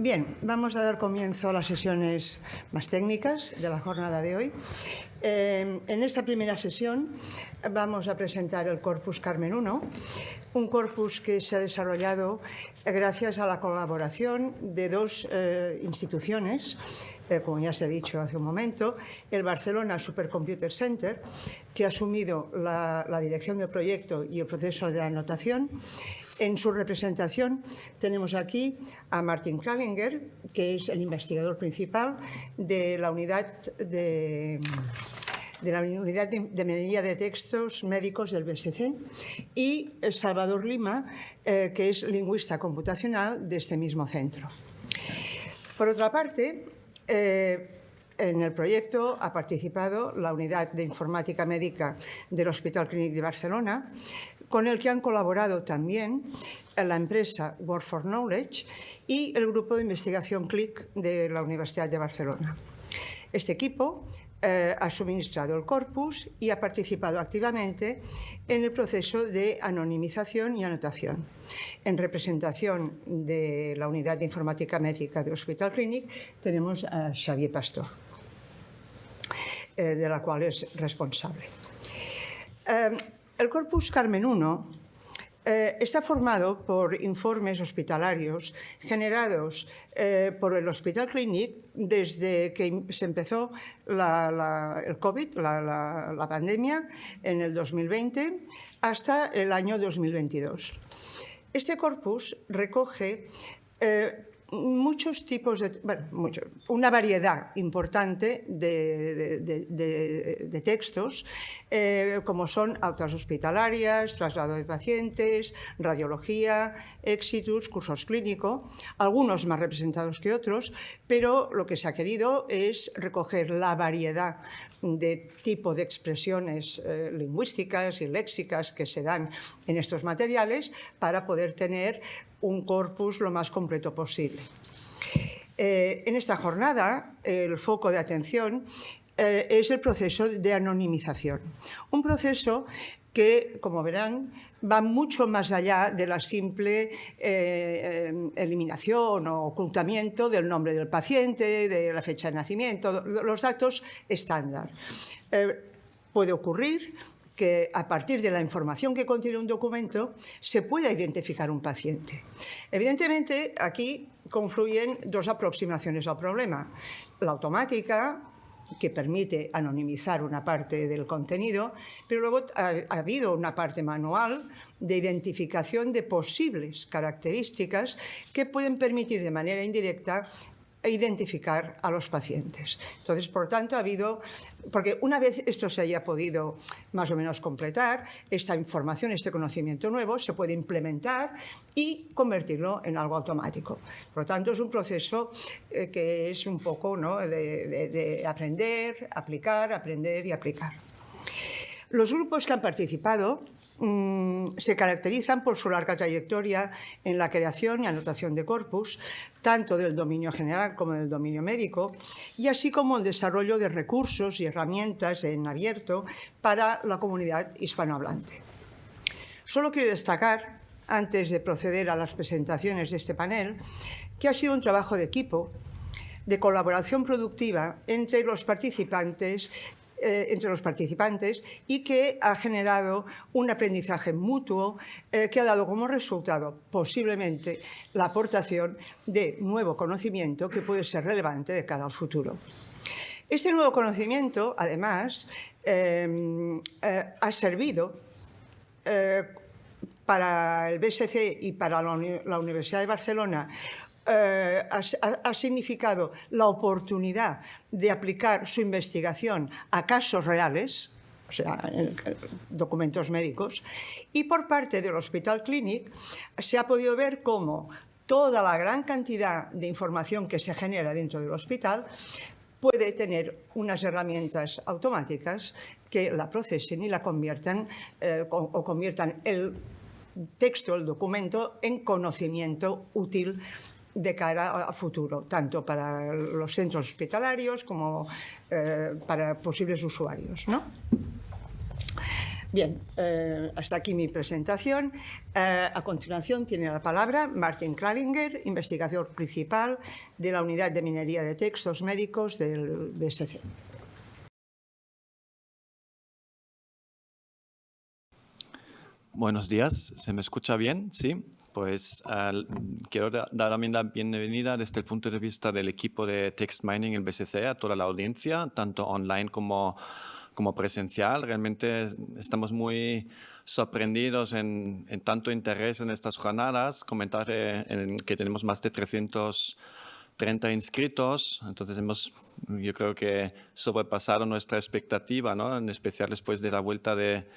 Bien, vamos a dar comienzo a las sesiones más técnicas de la jornada de hoy. En esta primera sesión vamos a presentar el Corpus Carmen I, un corpus que se ha desarrollado gracias a la colaboración de dos instituciones, como ya se ha dicho hace un momento, el Barcelona Supercomputer Center, que ha asumido la dirección del proyecto y el proceso de anotación. En su representación tenemos aquí a Martin Kralinger, que es el investigador principal de la unidad de minería de textos médicos del BSC, y Salvador Lima, que es lingüista computacional de este mismo centro. Por otra parte, en el proyecto ha participado la Unidad de Informática Médica del Hospital Clínic de Barcelona, con el que han colaborado también la empresa Work for Knowledge y el grupo de investigación CLIC de la Universidad de Barcelona. Este equipo ha suministrado el corpus y ha participado activamente en el proceso de anonimización y anotación. En representación de la Unidad de Informática Médica del Hospital Clínic tenemos a Xavier Pastor, de la cual es responsable. El Corpus Carmen I está formado por informes hospitalarios generados por el Hospital Clínic desde que se empezó el COVID, la pandemia, en el 2020 hasta el año 2022. Este corpus recoge muchos tipos una variedad importante de textos, como son altas hospitalarias, traslado de pacientes, radiología, exitus, cursos clínicos, algunos más representados que otros, pero lo que se ha querido es recoger la variedad de tipo de expresiones lingüísticas y léxicas que se dan en estos materiales para poder tener un corpus lo más completo posible. En esta jornada, el foco de atención es el proceso de anonimización. Un proceso que, como verán, va mucho más allá de la simple eliminación o ocultamiento del nombre del paciente, de la fecha de nacimiento, los datos estándar. Puede ocurrir que a partir de la información que contiene un documento se pueda identificar un paciente. Evidentemente, aquí confluyen dos aproximaciones al problema. La automática, que permite anonimizar una parte del contenido, pero luego ha habido una parte manual de identificación de posibles características que pueden permitir de manera indirecta identificar a los pacientes. Entonces, por tanto, porque una vez esto se haya podido más o menos completar, esta información, este conocimiento nuevo, se puede implementar y convertirlo en algo automático. Por lo tanto, es un proceso que es un poco, ¿no?, de aprender, aplicar, aprender y aplicar. Los grupos que han participado se caracterizan por su larga trayectoria en la creación y anotación de corpus, tanto del dominio general como del dominio médico, y así como el desarrollo de recursos y herramientas en abierto para la comunidad hispanohablante. Solo quiero destacar, antes de proceder a las presentaciones de este panel, que ha sido un trabajo de equipo, de colaboración productiva entre los participantes y que ha generado un aprendizaje mutuo que ha dado como resultado posiblemente la aportación de nuevo conocimiento que puede ser relevante de cara al futuro. Este nuevo conocimiento, además, ha servido para el BSC y para la Universidad de Barcelona. Ha significado la oportunidad de aplicar su investigación a casos reales, o sea, en documentos médicos, y por parte del Hospital Clínic se ha podido ver cómo toda la gran cantidad de información que se genera dentro del hospital puede tener unas herramientas automáticas que la procesen y la conviertan o conviertan el texto, el documento, en conocimiento útil de cara a futuro, tanto para los centros hospitalarios como para posibles usuarios, ¿no? Bien, hasta aquí mi presentación. A continuación tiene la palabra Martin Kralinger, investigador principal de la Unidad de Minería de Textos Médicos del BSC. Buenos días, ¿se me escucha bien? Sí, pues quiero dar también la bienvenida desde el punto de vista del equipo de Text Mining en BSC a toda la audiencia, tanto online como presencial. Realmente estamos muy sorprendidos en tanto interés en estas jornadas. Comentar que tenemos más de 330 inscritos, entonces yo creo que sobrepasado nuestra expectativa, ¿no? En especial después de la vuelta de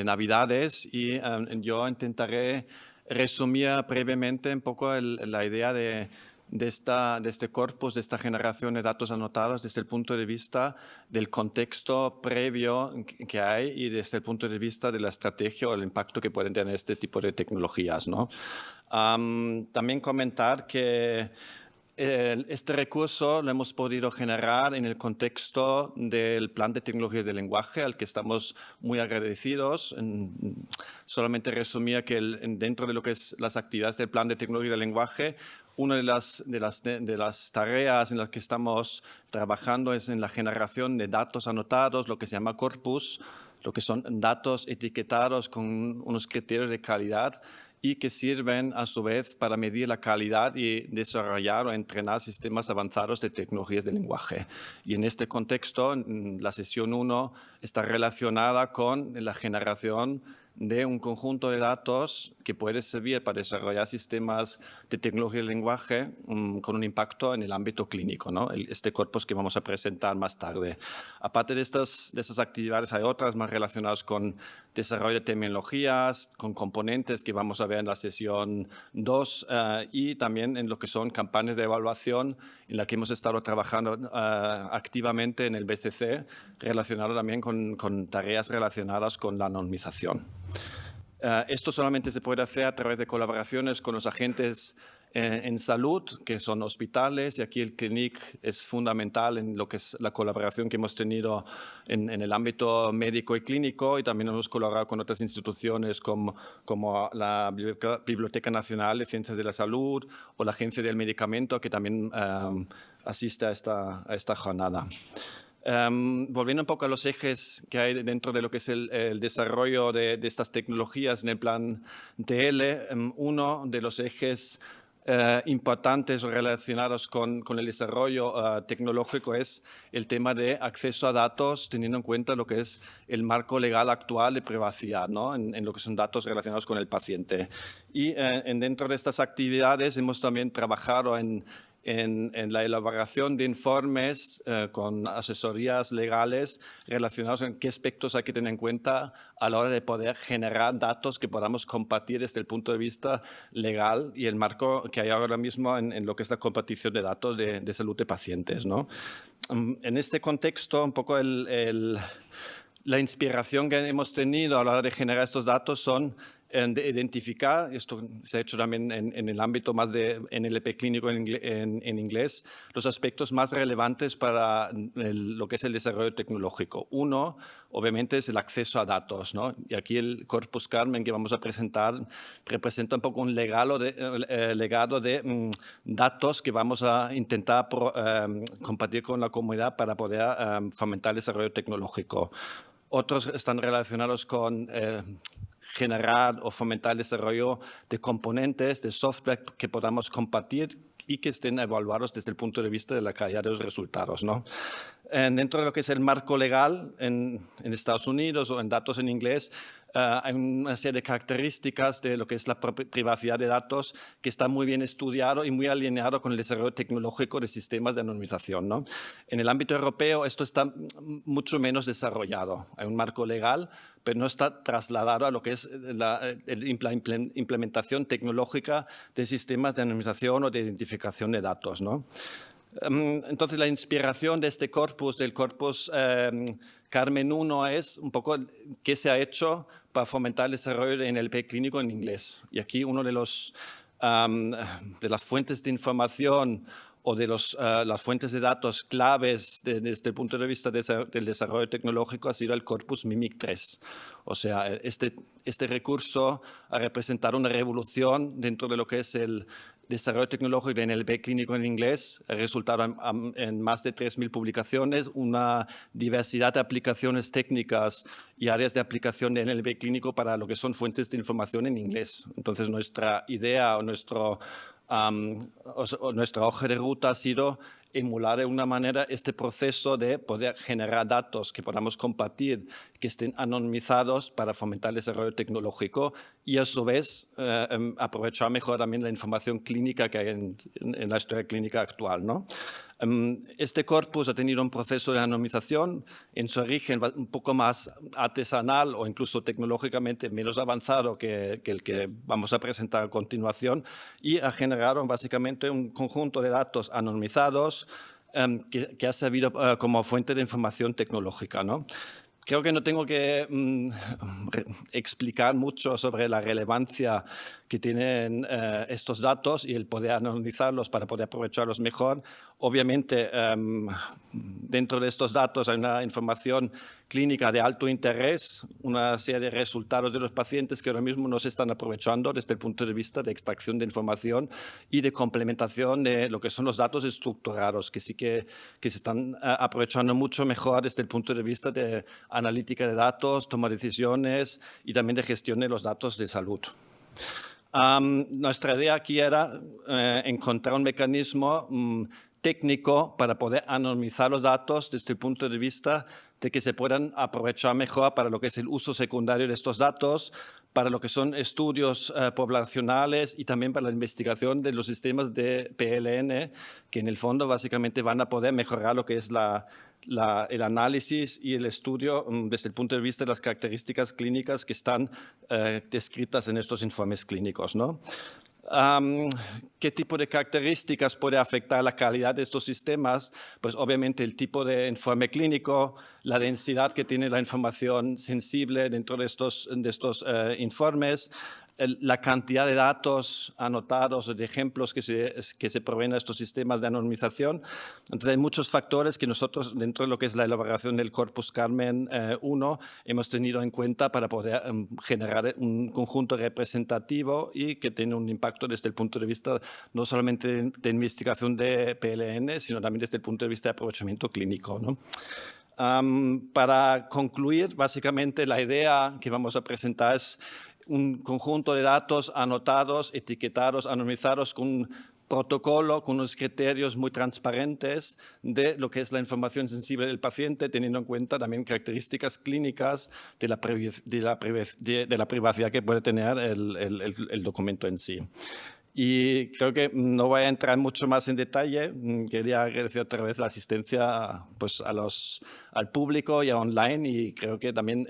Navidades, y yo intentaré resumir brevemente un poco la idea de este corpus, de esta generación de datos anotados desde el punto de vista del contexto previo que hay y desde el punto de vista de la estrategia o el impacto que pueden tener este tipo de tecnologías, ¿no? También comentar que este recurso lo hemos podido generar en el contexto del Plan de Tecnologías del Lenguaje, al que estamos muy agradecidos. Solamente resumía que dentro de lo que es las actividades del Plan de Tecnología del Lenguaje, una de las tareas en las que estamos trabajando es en la generación de datos anotados, lo que se llama corpus, lo que son datos etiquetados con unos criterios de calidad y que sirven a su vez para medir la calidad y desarrollar o entrenar sistemas avanzados de tecnologías de lenguaje. Y en este contexto, la sesión 1 está relacionada con la generación de un conjunto de datos que puede servir para desarrollar sistemas de tecnología del lenguaje con un impacto en el ámbito clínico, ¿no? Este corpus que vamos a presentar más tarde. Aparte de estas actividades, hay otras más relacionadas con desarrollo de terminologías, con componentes que vamos a ver en la sesión 2 y también en lo que son campañas de evaluación en la que hemos estado trabajando activamente en el BCC, relacionado también con tareas relacionadas con la anonimización. Esto solamente se puede hacer a través de colaboraciones con los agentes en salud, que son hospitales, y aquí el CLINIC es fundamental en lo que es la colaboración que hemos tenido en el ámbito médico y clínico, y también hemos colaborado con otras instituciones como la Biblioteca Nacional de Ciencias de la Salud o la Agencia del Medicamento, que también asiste a esta jornada. Volviendo un poco a los ejes que hay dentro de lo que es el desarrollo de estas tecnologías en el plan TL, uno de los ejes importantes relacionados con el desarrollo tecnológico es el tema de acceso a datos, teniendo en cuenta lo que es el marco legal actual de privacidad, ¿no? en lo que son datos relacionados con el paciente. Y dentro de estas actividades hemos también trabajado en la elaboración de informes con asesorías legales relacionados en qué aspectos hay que tener en cuenta a la hora de poder generar datos que podamos compartir desde el punto de vista legal y el marco que hay ahora mismo en lo que es la compartición de datos de salud de pacientes, ¿no? En este contexto, un poco la inspiración que hemos tenido a la hora de generar estos datos son de identificar, esto se ha hecho también en el ámbito más de NLP clínico en inglés, los aspectos más relevantes para lo que es el desarrollo tecnológico. Uno, obviamente, es el acceso a datos, ¿no? Y aquí el Corpus Carmen que vamos a presentar representa un poco un legado de datos que vamos a intentar compartir con la comunidad para poder fomentar el desarrollo tecnológico. Otros están relacionados con generar o fomentar el desarrollo de componentes, de software que podamos compartir y que estén evaluados desde el punto de vista de la calidad de los resultados, ¿no? Dentro de lo que es el marco legal en Estados Unidos o en datos en inglés, hay una serie de características de lo que es la privacidad de datos que está muy bien estudiado y muy alineado con el desarrollo tecnológico de sistemas de anonimización, ¿no? En el ámbito europeo esto está mucho menos desarrollado. Hay un marco legal, pero no está trasladado a lo que es la implementación tecnológica de sistemas de anonimización o de identificación de datos, ¿no? Entonces, la inspiración de este corpus, del corpus Carmen 1, es un poco qué se ha hecho para fomentar el desarrollo de NLP clínico en inglés. Y aquí uno de las fuentes de información o de las fuentes de datos claves desde el punto de vista del desarrollo tecnológico ha sido el corpus MIMIC 3. O sea, este recurso ha representado una revolución dentro de lo que es el desarrollo tecnológico de NLP clínico en inglés, ha resultado en más de 3.000 publicaciones, una diversidad de aplicaciones técnicas y áreas de aplicación de NLP clínico para lo que son fuentes de información en inglés. Entonces, nuestra idea o nuestra hoja de ruta ha sido emular de una manera este proceso de poder generar datos que podamos compartir, que estén anonimizados para fomentar el desarrollo tecnológico y a su vez aprovechar mejor también la información clínica que hay en la historia clínica actual, ¿no? Este corpus ha tenido un proceso de anonimización en su origen un poco más artesanal o incluso tecnológicamente menos avanzado que el que vamos a presentar a continuación y ha generado básicamente un conjunto de datos anonimizados que ha servido como fuente de información tecnológica, ¿no? Creo que no tengo que explicar mucho sobre la relevancia que tienen estos datos y el poder analizarlos para poder aprovecharlos mejor. Obviamente, dentro de estos datos hay una información clínica de alto interés, una serie de resultados de los pacientes que ahora mismo no se están aprovechando desde el punto de vista de extracción de información y de complementación de lo que son los datos estructurados, que sí que se están aprovechando mucho mejor desde el punto de vista de analítica de datos, toma de decisiones y también de gestión de los datos de salud. Nuestra idea aquí era encontrar un mecanismo técnico para poder anonimizar los datos desde el punto de vista de que se puedan aprovechar mejor para lo que es el uso secundario de estos datos, para lo que son estudios poblacionales y también para la investigación de los sistemas de PLN, que en el fondo básicamente van a poder mejorar lo que es el análisis y el estudio desde el punto de vista de las características clínicas que están descritas en estos informes clínicos, ¿no? ¿Qué tipo de características puede afectar la calidad de estos sistemas? Pues obviamente el tipo de informe clínico, la densidad que tiene la información sensible dentro de estos informes, la cantidad de datos anotados o de ejemplos que se proveen a estos sistemas de anonimización. Entonces hay muchos factores que nosotros dentro de lo que es la elaboración del Corpus Carmen 1 hemos tenido en cuenta para poder generar un conjunto representativo y que tiene un impacto desde el punto de vista no solamente de investigación de PLN, sino también desde el punto de vista de aprovechamiento clínico, ¿no? Para concluir, básicamente la idea que vamos a presentar es un conjunto de datos anotados, etiquetados, anonimizados con un protocolo, con unos criterios muy transparentes de lo que es la información sensible del paciente, teniendo en cuenta también características clínicas de la privacidad que puede tener el documento en sí. Y creo que no voy a entrar mucho más en detalle. Quería agradecer otra vez la asistencia pues, al público y a online, y creo que también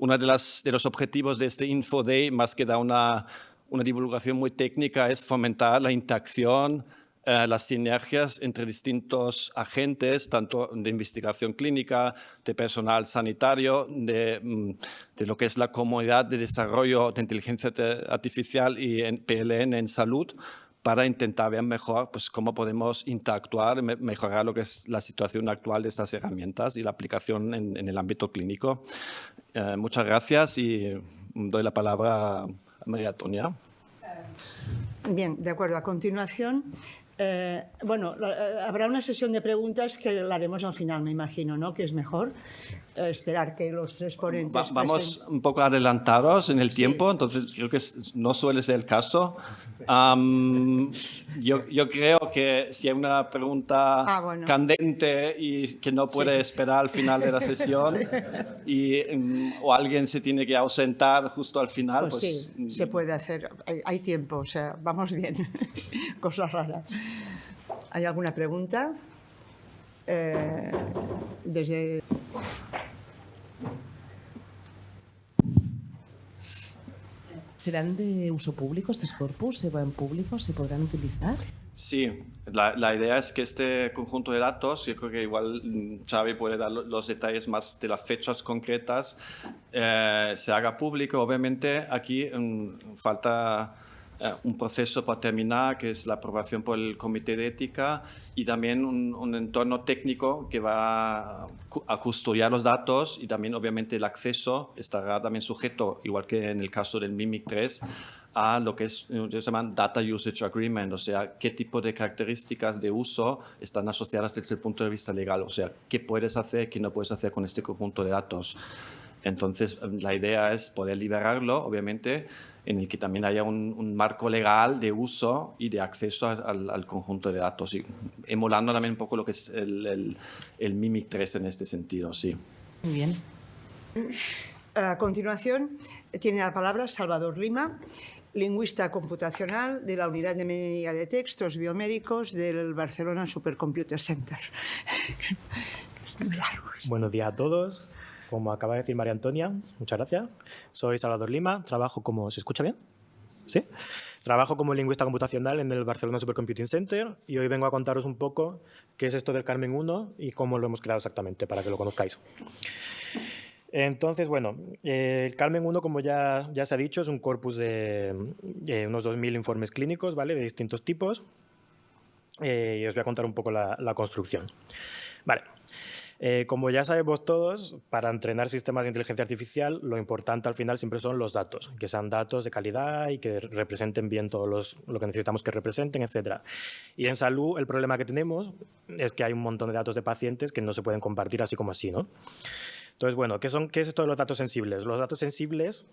uno de los objetivos de este Info Day, más que dar una divulgación muy técnica, es fomentar la interacción, las sinergias entre distintos agentes, tanto de investigación clínica, de personal sanitario, de lo que es la comunidad de desarrollo de inteligencia artificial y en PLN en salud, para intentar ver mejor pues, cómo podemos interactuar, mejorar lo que es la situación actual de estas herramientas y la aplicación en el ámbito clínico. Muchas gracias y doy la palabra a María Antonia. Bien, de acuerdo. A continuación, habrá una sesión de preguntas que la haremos al final, me imagino, ¿no? Que es mejor esperar que los tres ponentes Vamos un poco adelantados en el tiempo, entonces creo que no suele ser el caso. Yo creo que si hay una pregunta candente y que no puede esperar al final de la sesión o alguien se tiene que ausentar justo al final, pues sí, se puede hacer. Hay tiempo, o sea, vamos bien. Cosas raras. ¿Hay alguna pregunta? ¿Serán de uso público estos corpus? ¿Se van públicos? ¿Se podrán utilizar? Sí, la idea es que este conjunto de datos, yo creo que igual Xavi puede dar los detalles más de las fechas concretas, se haga público. Obviamente aquí falta un proceso para terminar, que es la aprobación por el Comité de Ética, y también un entorno técnico que va a custodiar los datos, y también obviamente el acceso estará también sujeto, igual que en el caso del MIMIC 3, a lo que se llaman Data Usage Agreement, o sea, qué tipo de características de uso están asociadas desde el punto de vista legal, o sea, qué puedes hacer, qué no puedes hacer con este conjunto de datos. Entonces, la idea es poder liberarlo, obviamente, en el que también haya un marco legal de uso y de acceso al conjunto de datos, y emulando también un poco lo que es el MIMIC 3 en este sentido, sí. Muy bien. A continuación, tiene la palabra Salvador Lima, lingüista computacional de la Unidad de Minería de Textos Biomédicos del Barcelona Supercomputer Center. Buenos días a todos. Como acaba de decir María Antonia, muchas gracias. Soy Salvador Lima, trabajo como... ¿Se escucha bien? ¿Sí? Trabajo como lingüista computacional en el Barcelona Supercomputing Center y hoy vengo a contaros un poco qué es esto del Carmen 1 y cómo lo hemos creado exactamente, para que lo conozcáis. Entonces, bueno, el Carmen 1, como ya se ha dicho, es un corpus de unos 2.000 informes clínicos, ¿vale?, de distintos tipos. Y os voy a contar un poco la construcción. Vale. Como ya sabemos todos, para entrenar sistemas de inteligencia artificial, lo importante al final siempre son los datos, que sean datos de calidad y que representen bien todo lo que necesitamos que representen, etc. Y en salud el problema que tenemos es que hay un montón de datos de pacientes que no se pueden compartir así como así, ¿no? Entonces, bueno, ¿qué es esto de los datos sensibles? Los datos sensibles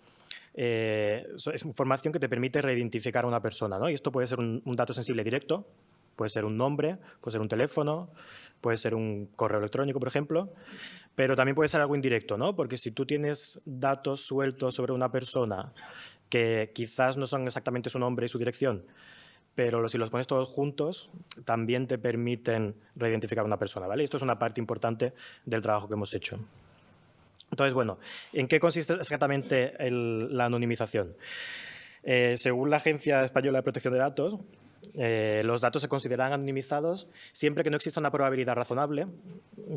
es información que te permite reidentificar a una persona, ¿no? Y esto puede ser un dato sensible directo, puede ser un nombre, puede ser un teléfono, puede ser un correo electrónico, por ejemplo, pero también puede ser algo indirecto, ¿no? Porque si tú tienes datos sueltos sobre una persona que quizás no son exactamente su nombre y su dirección, pero si los pones todos juntos, también te permiten reidentificar a una persona, ¿vale? Y esto es una parte importante del trabajo que hemos hecho. Entonces, bueno, ¿en qué consiste exactamente la anonimización? Según la Agencia Española de Protección de Datos, los datos se consideran anonimizados siempre que no exista una probabilidad razonable,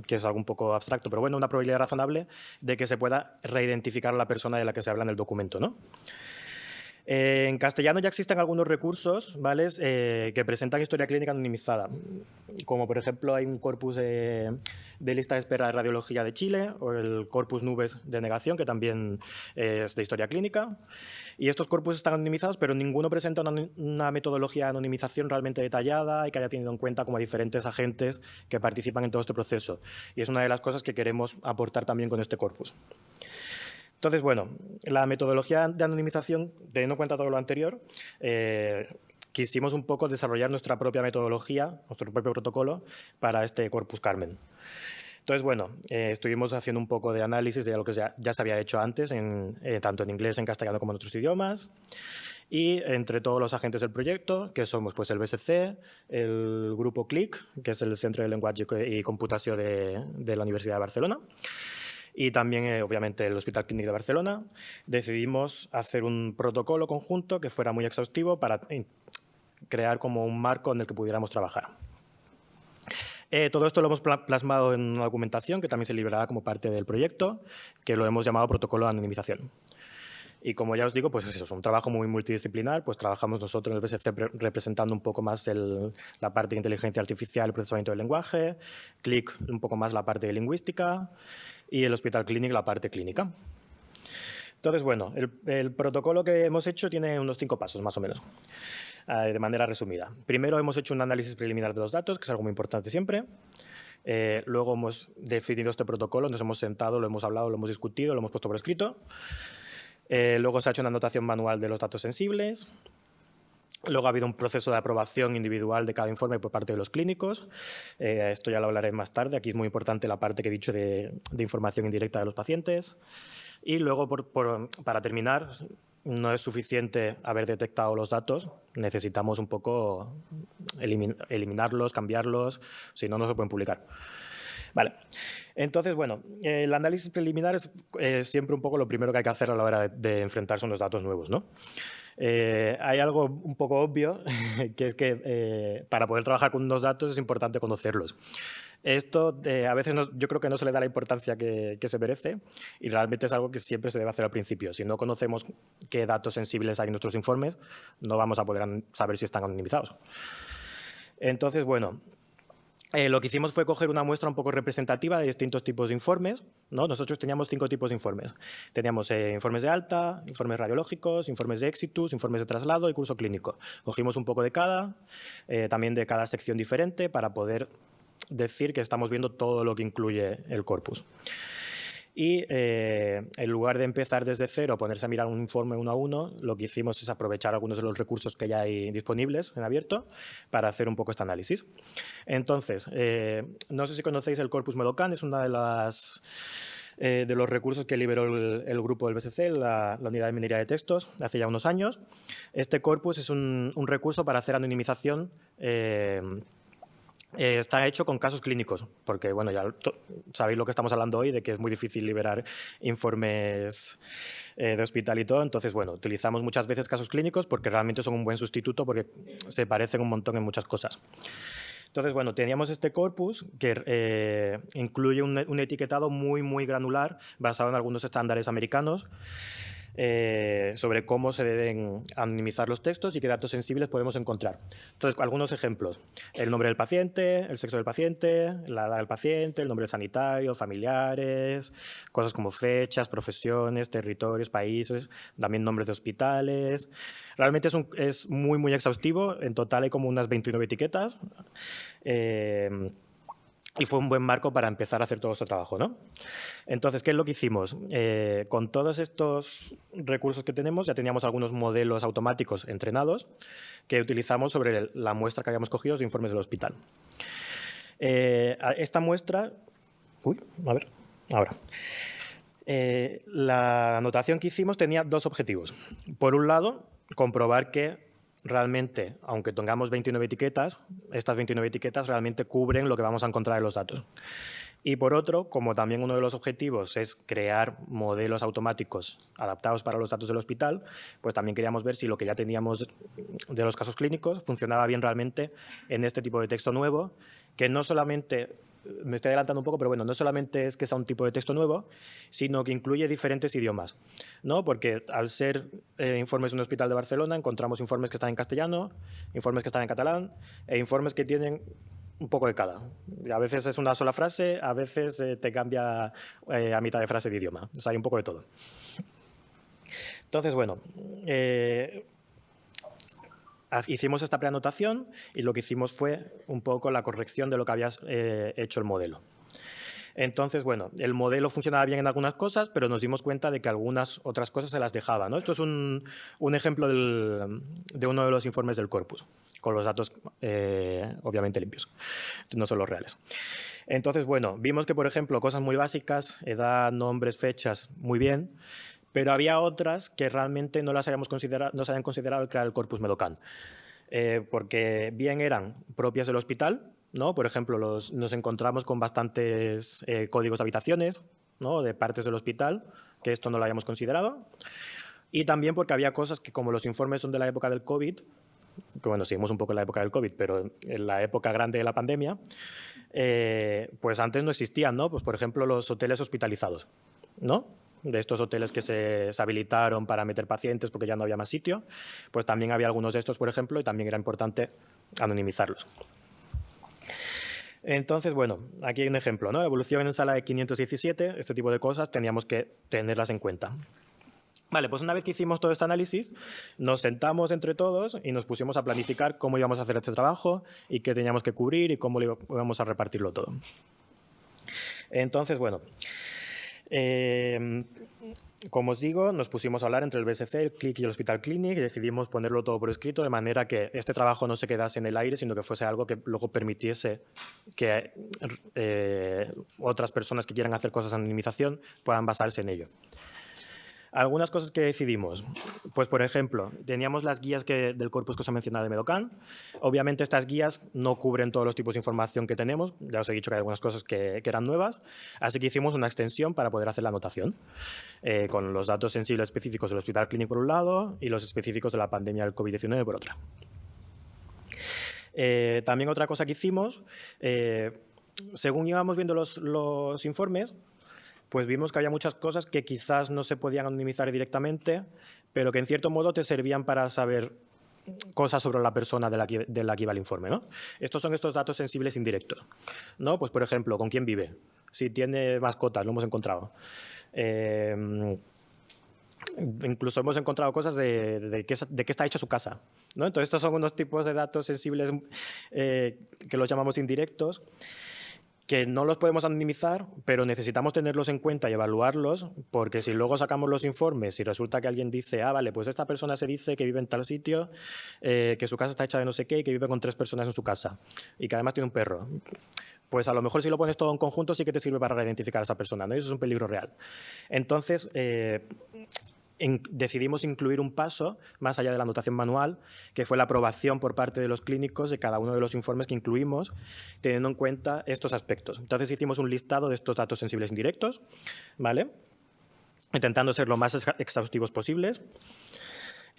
que es algo un poco abstracto, pero bueno, una probabilidad razonable de que se pueda reidentificar a la persona de la que se habla en el documento, ¿no? En castellano ya existen algunos recursos, ¿vale?, que presentan historia clínica anonimizada, como por ejemplo hay un corpus de lista de espera de radiología de Chile o el corpus nubes de negación, que también es de historia clínica. Y estos corpus están anonimizados, pero ninguno presenta una metodología de anonimización realmente detallada y que haya tenido en cuenta como diferentes agentes que participan en todo este proceso. Y es una de las cosas que queremos aportar también con este corpus. Entonces, bueno, la metodología de anonimización, teniendo en cuenta todo lo anterior, quisimos un poco desarrollar nuestra propia metodología, nuestro propio protocolo para este corpus Carmen. Entonces, bueno, estuvimos haciendo un poco de análisis de lo que ya se había hecho antes, tanto en inglés, en castellano como en otros idiomas. Y entre todos los agentes del proyecto, que somos pues, el BSC, el grupo CLIC, que es el Centro de Lenguaje y Computación de la Universidad de Barcelona, y también, obviamente, el Hospital Clínic de Barcelona, decidimos hacer un protocolo conjunto que fuera muy exhaustivo para crear como un marco en el que pudiéramos trabajar. Todo esto lo hemos plasmado en una documentación que también se liberará como parte del proyecto, que lo hemos llamado Protocolo de Anonimización. Y como ya os digo, pues eso es un trabajo muy multidisciplinar, pues trabajamos nosotros en el BSC representando un poco más la parte de inteligencia artificial y procesamiento del lenguaje, CLIC un poco más la parte de lingüística y el Hospital Clínic la parte clínica. Entonces, bueno, el protocolo que hemos hecho tiene unos 5 pasos, más o menos, de manera resumida. Primero hemos hecho un análisis preliminar de los datos, que es algo muy importante siempre. Luego hemos definido este protocolo, nos hemos sentado, lo hemos hablado, lo hemos discutido, lo hemos puesto por escrito. Luego se ha hecho una anotación manual de los datos sensibles. Luego ha habido un proceso de aprobación individual de cada informe por parte de los clínicos. Esto ya lo hablaré más tarde. Aquí es muy importante la parte que he dicho de información indirecta de los pacientes. Y luego, para terminar, no es suficiente haber detectado los datos. Necesitamos un poco eliminarlos, cambiarlos, si no, no se pueden publicar. Vale. Entonces, bueno, el análisis preliminar es siempre un poco lo primero que hay que hacer a la hora de enfrentarse a unos datos nuevos, ¿no? Hay algo un poco obvio, que es que para poder trabajar con unos datos es importante conocerlos. Esto a veces yo creo que no se le da la importancia que se merece y realmente es algo que siempre se debe hacer al principio. Si no conocemos qué datos sensibles hay en nuestros informes, no vamos a poder saber si están anonimizados. Entonces, bueno, lo que hicimos fue coger una muestra un poco representativa de distintos tipos de informes, ¿no? Nosotros teníamos 5 tipos de informes. Teníamos informes de alta, informes radiológicos, informes de exitus, informes de traslado y curso clínico. Cogimos un poco de cada, también de cada sección diferente para poder decir que estamos viendo todo lo que incluye el corpus. Y en lugar de empezar desde cero, ponerse a mirar un informe uno a uno, lo que hicimos es aprovechar algunos de los recursos que ya hay disponibles en abierto para hacer un poco este análisis. Entonces, no sé si conocéis el Corpus Medocan, es una de los recursos que liberó el grupo del BSC, la unidad de minería de textos, hace ya unos años. Este corpus es un recurso para hacer anonimización. Está hecho con casos clínicos, porque bueno, ya sabéis lo que estamos hablando hoy, de que es muy difícil liberar informes de hospital y todo. Entonces, bueno, utilizamos muchas veces casos clínicos porque realmente son un buen sustituto, porque se parecen un montón en muchas cosas. Entonces, bueno, teníamos este corpus que incluye un etiquetado muy granular basado en algunos estándares americanos sobre cómo se deben anonimizar los textos y qué datos sensibles podemos encontrar. Entonces, algunos ejemplos. El nombre del paciente, el sexo del paciente, la edad del paciente, el nombre del sanitario, familiares, cosas como fechas, profesiones, territorios, países, también nombres de hospitales. Realmente es muy exhaustivo. En total hay como unas 29 etiquetas. Y fue un buen marco para empezar a hacer todo este trabajo, ¿no? Entonces, ¿qué es lo que hicimos? Con todos estos recursos que tenemos, ya teníamos algunos modelos automáticos entrenados que utilizamos sobre la muestra que habíamos cogido de informes del hospital. Esta muestra... a ver, ahora. La anotación que hicimos tenía 2 objetivos. Por un lado, comprobar que realmente, aunque tengamos 29 etiquetas, estas 29 etiquetas realmente cubren lo que vamos a encontrar en los datos. Y por otro, como también uno de los objetivos es crear modelos automáticos adaptados para los datos del hospital, pues también queríamos ver si lo que ya teníamos de los casos clínicos funcionaba bien realmente en este tipo de texto nuevo, que no solamente... Me estoy adelantando un poco, pero bueno, no solamente es que sea un tipo de texto nuevo, sino que incluye diferentes idiomas, ¿no? Porque al ser informes de un hospital de Barcelona, encontramos informes que están en castellano, informes que están en catalán e informes que tienen un poco de cada. A veces es una sola frase, a veces te cambia a mitad de frase de idioma. O sea, hay un poco de todo. Entonces, bueno... hicimos esta preanotación y lo que hicimos fue un poco la corrección de lo que había hecho el modelo. Entonces, bueno, el modelo funcionaba bien en algunas cosas, pero nos dimos cuenta de que algunas otras cosas se las dejaba, ¿no? Esto es un ejemplo de uno de los informes del corpus, con los datos obviamente limpios, no son los reales. Entonces, bueno, vimos que, por ejemplo, cosas muy básicas, edad, nombres, fechas, muy bien, pero había otras que realmente no se habían considerado que era el corpus Medocan, porque bien eran propias del hospital, ¿no? Por ejemplo, nos encontramos con bastantes códigos de habitaciones, ¿no? De partes del hospital, que esto no lo habíamos considerado, y también porque había cosas que, como los informes son de la época del COVID, que bueno, seguimos un poco en la época del COVID, pero en la época grande de la pandemia, pues antes no existían, ¿no? Pues, por ejemplo, los hoteles hospitalizados, ¿no? De estos hoteles que se habilitaron para meter pacientes porque ya no había más sitio, pues también había algunos de estos, por ejemplo, y también era importante anonimizarlos. Entonces, bueno, aquí hay un ejemplo, ¿no? Evolución en sala de 517, este tipo de cosas teníamos que tenerlas en cuenta. Vale, pues una vez que hicimos todo este análisis, nos sentamos entre todos y nos pusimos a planificar cómo íbamos a hacer este trabajo y qué teníamos que cubrir y cómo íbamos a repartirlo todo. Entonces, bueno... como os digo, nos pusimos a hablar entre el BSC, el CLIC y el Hospital Clinic y decidimos ponerlo todo por escrito de manera que este trabajo no se quedase en el aire, sino que fuese algo que luego permitiese que otras personas que quieran hacer cosas de anonimización puedan basarse en ello. Algunas cosas que decidimos, pues por ejemplo, teníamos las guías del corpus que os he mencionado de Medocan. Obviamente estas guías no cubren todos los tipos de información que tenemos, ya os he dicho que hay algunas cosas que eran nuevas, así que hicimos una extensión para poder hacer la anotación, con los datos sensibles específicos del Hospital Clínic por un lado y los específicos de la pandemia del COVID-19 por otra. También otra cosa que hicimos, según íbamos viendo los informes, pues vimos que había muchas cosas que quizás no se podían anonimizar directamente, pero que en cierto modo te servían para saber cosas sobre la persona de la que iba el informe, ¿no? Estos son estos datos sensibles indirectos, ¿no? Pues, por ejemplo, con quién vive, si tiene mascotas, lo hemos encontrado. Incluso hemos encontrado cosas de qué está hecha su casa, ¿no? Entonces, estos son unos tipos de datos sensibles que los llamamos indirectos, que no los podemos anonimizar, pero necesitamos tenerlos en cuenta y evaluarlos, porque si luego sacamos los informes y resulta que alguien dice, vale, pues esta persona se dice que vive en tal sitio, que su casa está hecha de no sé qué y que vive con 3 personas en su casa y que además tiene un perro, pues a lo mejor si lo pones todo en conjunto sí que te sirve para identificar a esa persona, ¿no? Y eso es un peligro real. Entonces, decidimos incluir un paso más allá de la anotación manual, que fue la aprobación por parte de los clínicos de cada uno de los informes que incluimos, teniendo en cuenta estos aspectos. Entonces hicimos un listado de estos datos sensibles indirectos, ¿vale? Intentando ser lo más exhaustivos posibles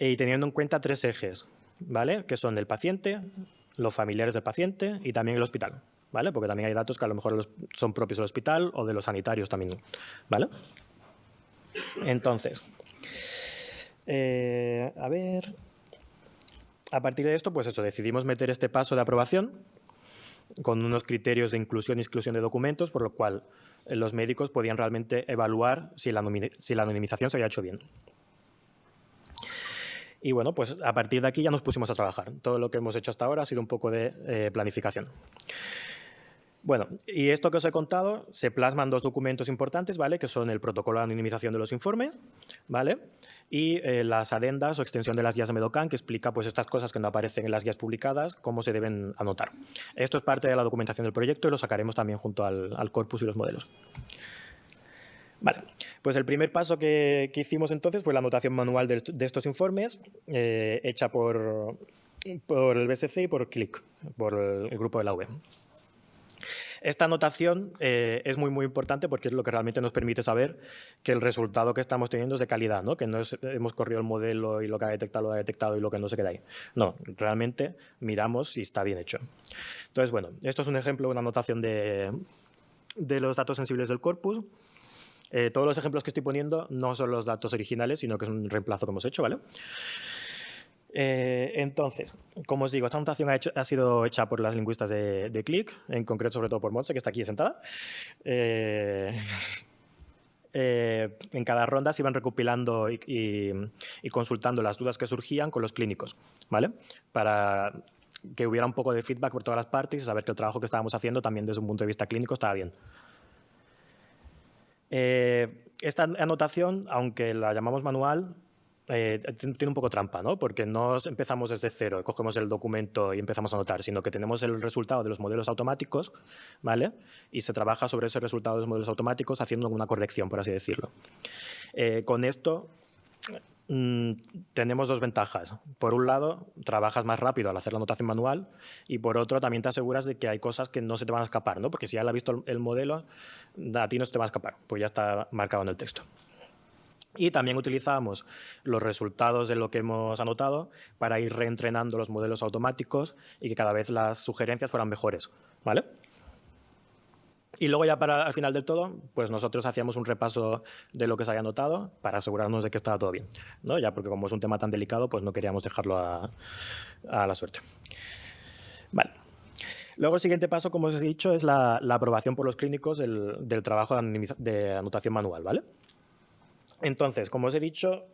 y teniendo en cuenta 3 ejes, ¿vale? Que son el paciente, los familiares del paciente y también el hospital, ¿vale? Porque también hay datos que a lo mejor son propios del hospital o de los sanitarios también, ¿vale? Entonces, a ver, a partir de esto, pues eso, decidimos meter este paso de aprobación con unos criterios de inclusión y exclusión de documentos, por lo cual los médicos podían realmente evaluar si la anonimización se había hecho bien. Y bueno, pues a partir de aquí ya nos pusimos a trabajar. Todo lo que hemos hecho hasta ahora ha sido un poco de planificación. Bueno, y esto que os he contado se plasman 2 documentos importantes, ¿vale? Que son el protocolo de anonimización de los informes, ¿vale? Y las adendas o extensión de las guías de Medocan, que explica pues estas cosas que no aparecen en las guías publicadas, cómo se deben anotar. Esto es parte de la documentación del proyecto y lo sacaremos también junto al corpus y los modelos. Vale, pues el primer paso que hicimos entonces fue la anotación manual de estos informes, hecha por el BSC y por CLIC, por el grupo de la UB. Esta anotación es muy importante porque es lo que realmente nos permite saber que el resultado que estamos teniendo es de calidad, ¿no? Que no hemos corrido el modelo y lo que ha detectado lo ha detectado y lo que no se queda ahí. No, realmente miramos si está bien hecho. Entonces, bueno, esto es un ejemplo, una anotación de los datos sensibles del corpus. Todos los ejemplos que estoy poniendo no son los datos originales, sino que es un reemplazo que hemos hecho, ¿vale? Entonces, como os digo, esta anotación ha sido hecha por las lingüistas de CLIC, en concreto sobre todo por Montse, que está aquí sentada. En cada ronda se iban recopilando y consultando las dudas que surgían con los clínicos, ¿vale? Para que hubiera un poco de feedback por todas las partes y saber que el trabajo que estábamos haciendo también desde un punto de vista clínico estaba bien. Esta anotación, aunque la llamamos manual, tiene un poco trampa, ¿no? Porque no empezamos desde cero, cogemos el documento y empezamos a anotar, sino que tenemos el resultado de los modelos automáticos, ¿vale? Y se trabaja sobre ese resultado de los modelos automáticos haciendo una corrección, por así decirlo. Con esto tenemos 2 ventajas. Por un lado, trabajas más rápido al hacer la anotación manual y por otro, también te aseguras de que hay cosas que no se te van a escapar, ¿no? Porque si ya la has visto el modelo, a ti no se te va a escapar, pues ya está marcado en el texto. Y también utilizamos los resultados de lo que hemos anotado para ir reentrenando los modelos automáticos y que cada vez las sugerencias fueran mejores, ¿vale? Y luego ya al final del todo, pues nosotros hacíamos un repaso de lo que se había anotado para asegurarnos de que estaba todo bien, ¿no? Ya porque como es un tema tan delicado, pues no queríamos dejarlo a la suerte. Vale. Luego el siguiente paso, como os he dicho, es la aprobación por los clínicos del trabajo de anotación manual, ¿vale? Entonces, como os he dicho,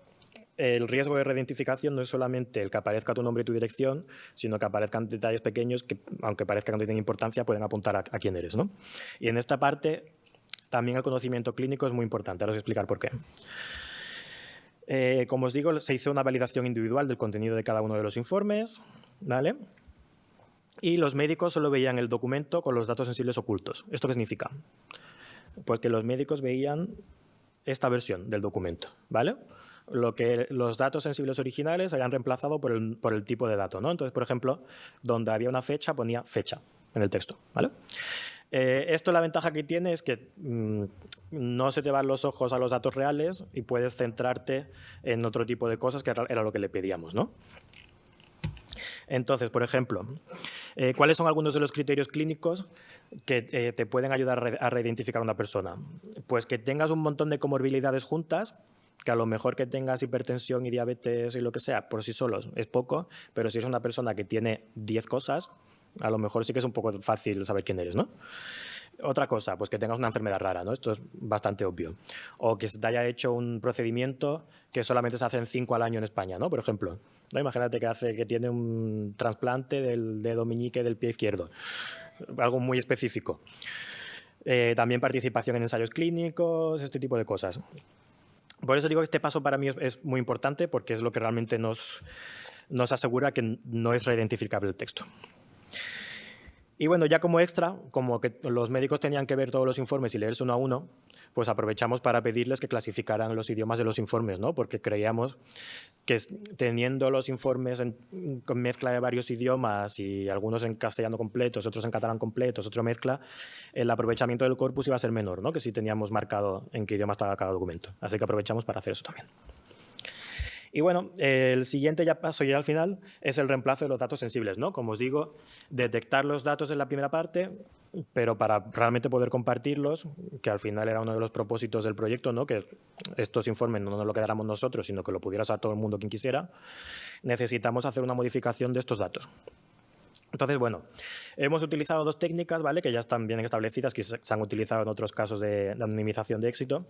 el riesgo de reidentificación no es solamente el que aparezca tu nombre y tu dirección, sino que aparezcan detalles pequeños que, aunque parezca que no tienen importancia, pueden apuntar a quién eres, ¿no? Y en esta parte, también el conocimiento clínico es muy importante. Ahora os voy a explicar por qué. Como os digo, se hizo una validación individual del contenido de cada uno de los informes, ¿vale? Y los médicos solo veían el documento con los datos sensibles ocultos. ¿Esto qué significa? Pues que los médicos veían esta versión del documento, ¿vale? Lo que los datos sensibles originales hayan reemplazado por el tipo de dato, ¿no? Entonces, por ejemplo, donde había una fecha, ponía fecha en el texto, ¿vale? Esto, la ventaja que tiene es que no se te van los ojos a los datos reales y puedes centrarte en otro tipo de cosas que era lo que le pedíamos, ¿no? Entonces, por ejemplo, ¿cuáles son algunos de los criterios clínicos que te pueden ayudar a reidentificar a una persona? Pues que tengas un montón de comorbilidades juntas, que a lo mejor que tengas hipertensión y diabetes y lo que sea, por sí solos es poco, pero si eres una persona que tiene 10 cosas, a lo mejor sí que es un poco fácil saber quién eres, ¿no? Otra cosa, pues que tengas una enfermedad rara, ¿no? Esto es bastante obvio. O que se te haya hecho un procedimiento que solamente se hacen 5 al año en España, ¿no? Por ejemplo, ¿no? Imagínate que tiene un trasplante del dedo meñique del pie izquierdo. Algo muy específico. También participación en ensayos clínicos, este tipo de cosas. Por eso digo que este paso para mí es muy importante, porque es lo que realmente nos asegura que no es reidentificable el texto. Y bueno, ya como extra, como que los médicos tenían que ver todos los informes y leerse uno a uno, pues aprovechamos para pedirles que clasificaran los idiomas de los informes, ¿no? Porque creíamos que teniendo los informes con mezcla de varios idiomas y algunos en castellano completos, otros en catalán completos, otra mezcla, el aprovechamiento del corpus iba a ser menor, ¿no? Que si teníamos marcado en qué idioma estaba cada documento. Así que aprovechamos para hacer eso también. Y bueno, el siguiente paso ya al final es el reemplazo de los datos sensibles, ¿no? Como os digo, detectar los datos en la primera parte, pero para realmente poder compartirlos, que al final era uno de los propósitos del proyecto, ¿no? Que estos informes no nos lo quedáramos nosotros, sino que lo pudiera usar todo el mundo quien quisiera, necesitamos hacer una modificación de estos datos. Entonces, bueno, hemos utilizado dos técnicas, ¿vale? Que ya están bien establecidas, que se han utilizado en otros casos de anonimización de éxito.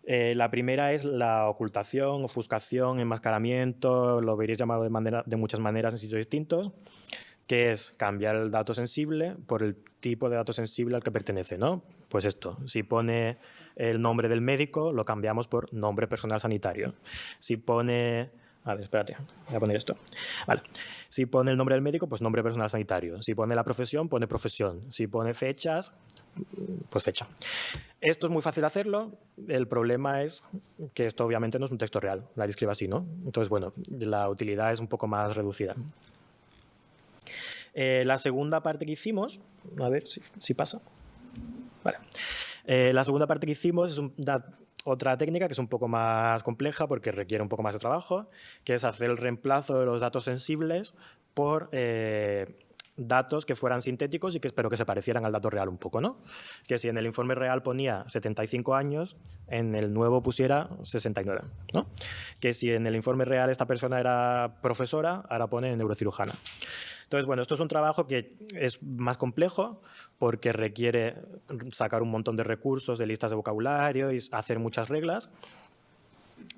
La primera es la ocultación, ofuscación, enmascaramiento, lo veréis llamado de muchas maneras en sitios distintos, que es cambiar el dato sensible por el tipo de dato sensible al que pertenece, ¿no? Pues esto, si pone el nombre del médico, lo cambiamos por nombre personal sanitario. Si pone... A ver, espérate, voy a poner esto. Vale. Si pone el nombre del médico, pues nombre personal sanitario. Si pone la profesión, pone profesión. Si pone fechas, pues fecha. Esto es muy fácil hacerlo. El problema es que esto obviamente no es un texto real. La describe así, ¿no? Entonces, bueno, la utilidad es un poco más reducida. La segunda parte que hicimos, a ver si pasa. Vale. La segunda parte que hicimos es otra técnica que es un poco más compleja porque requiere un poco más de trabajo, que es hacer el reemplazo de los datos sensibles por datos que fueran sintéticos y pero que se parecieran al dato real un poco, ¿no? Que si en el informe real ponía 75 años, en el nuevo pusiera 69, ¿no? Que si en el informe real esta persona era profesora, ahora pone neurocirujana. Entonces, bueno, esto es un trabajo que es más complejo porque requiere sacar un montón de recursos, de listas de vocabulario y hacer muchas reglas.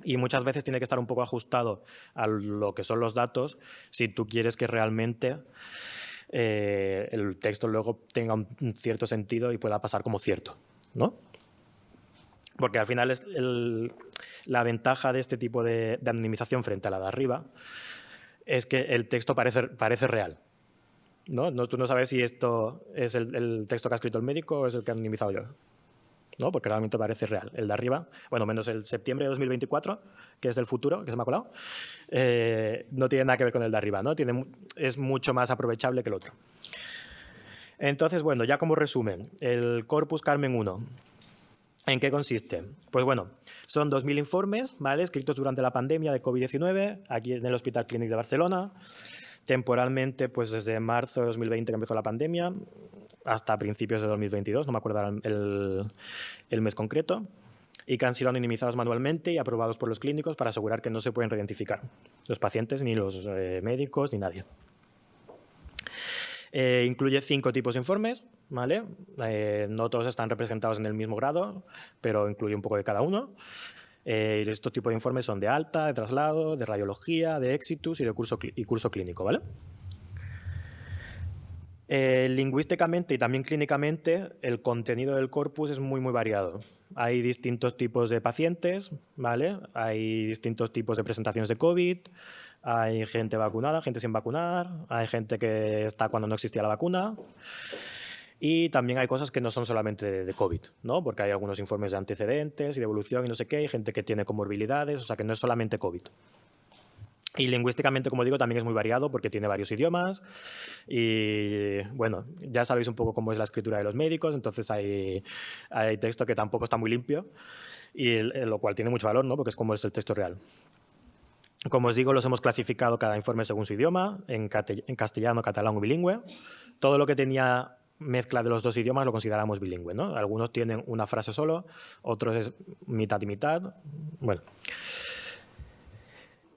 Y muchas veces tiene que estar un poco ajustado a lo que son los datos si tú quieres que realmente el texto luego tenga un cierto sentido y pueda pasar como cierto, ¿no? Porque al final es la ventaja de este tipo de anonimización frente a la de arriba es que el texto parece real, ¿no? Tú no sabes si esto es el texto que ha escrito el médico o es el que he anonimizado yo, ¿no? Porque realmente parece real. El de arriba, bueno, menos el septiembre de 2024, que es del futuro, que se me ha colado, no tiene nada que ver con el de arriba, ¿no? Es mucho más aprovechable que el otro. Entonces, bueno, ya como resumen, el Corpus Carmen 1, ¿en qué consiste? Pues bueno, son 2.000 informes, ¿vale? Escritos durante la pandemia de COVID-19, aquí en el Hospital Clínic de Barcelona, temporalmente, pues desde marzo de 2020 que empezó la pandemia, hasta principios de 2022, no me acuerdo el mes concreto, y que han sido anonimizados manualmente y aprobados por los clínicos para asegurar que no se pueden reidentificar los pacientes, ni los médicos, ni nadie. Incluye 5 tipos de informes, ¿vale? No todos están representados en el mismo grado, pero incluye un poco de cada uno. Estos tipos de informes son de alta, de traslado, de radiología, de exitus y de curso clínico, ¿vale? Lingüísticamente y también clínicamente, el contenido del corpus es muy variado. Hay distintos tipos de pacientes, ¿vale? Hay distintos tipos de presentaciones de COVID, hay gente vacunada, gente sin vacunar, hay gente que está cuando no existía la vacuna. Y también hay cosas que no son solamente de COVID, ¿no? Porque hay algunos informes de antecedentes y de evolución y no sé qué, hay gente que tiene comorbilidades, o sea que no es solamente COVID. Y lingüísticamente, como digo, también es muy variado porque tiene varios idiomas y, bueno, ya sabéis un poco cómo es la escritura de los médicos, entonces hay texto que tampoco está muy limpio, y lo cual tiene mucho valor, ¿no? Porque es como es el texto real. Como os digo, los hemos clasificado cada informe según su idioma, en castellano, catalán o bilingüe. Todo lo que tenía mezcla de los dos idiomas lo consideramos bilingüe, ¿no? Algunos tienen una frase solo, otros es mitad y mitad. Bueno.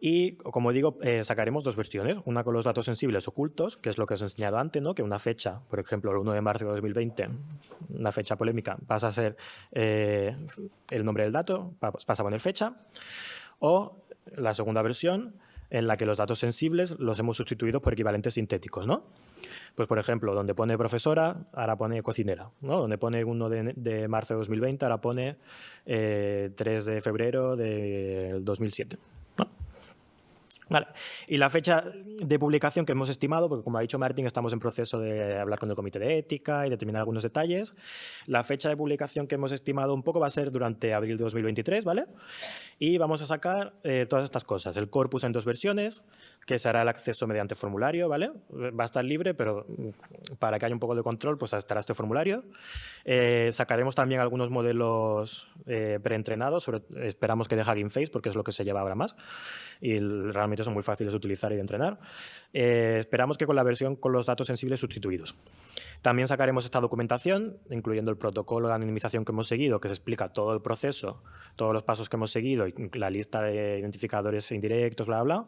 Y, como digo, sacaremos dos versiones, una con los datos sensibles ocultos, que es lo que os he enseñado antes, ¿no? Que una fecha, por ejemplo, el 1 de marzo de 2020, una fecha polémica, pasa a ser el nombre del dato, pasa a poner fecha, o la segunda versión, en la que los datos sensibles los hemos sustituido por equivalentes sintéticos, ¿no? Pues, por ejemplo, donde pone profesora, ahora pone cocinera, ¿no? Donde pone 1 de marzo de 2020, ahora pone 3 de febrero de 2007, ¿no? Vale. Y la fecha de publicación que hemos estimado, porque como ha dicho Martín, estamos en proceso de hablar con el comité de ética y determinar algunos detalles. La fecha de publicación que hemos estimado un poco va a ser durante abril de 2023, ¿vale? Y vamos a sacar todas estas cosas. El corpus en 2 versiones, que se hará el acceso mediante formulario, ¿vale? Va a estar libre, pero para que haya un poco de control, pues estará este formulario. Sacaremos también algunos modelos preentrenados, esperamos que de Hugging Face, porque es lo que se lleva ahora más. Y realmente son muy fáciles de utilizar y de entrenar. Esperamos que con la versión con los datos sensibles sustituidos. También sacaremos esta documentación, incluyendo el protocolo de anonimización que hemos seguido, que se explica todo el proceso, todos los pasos que hemos seguido, y la lista de identificadores indirectos, bla, bla, bla,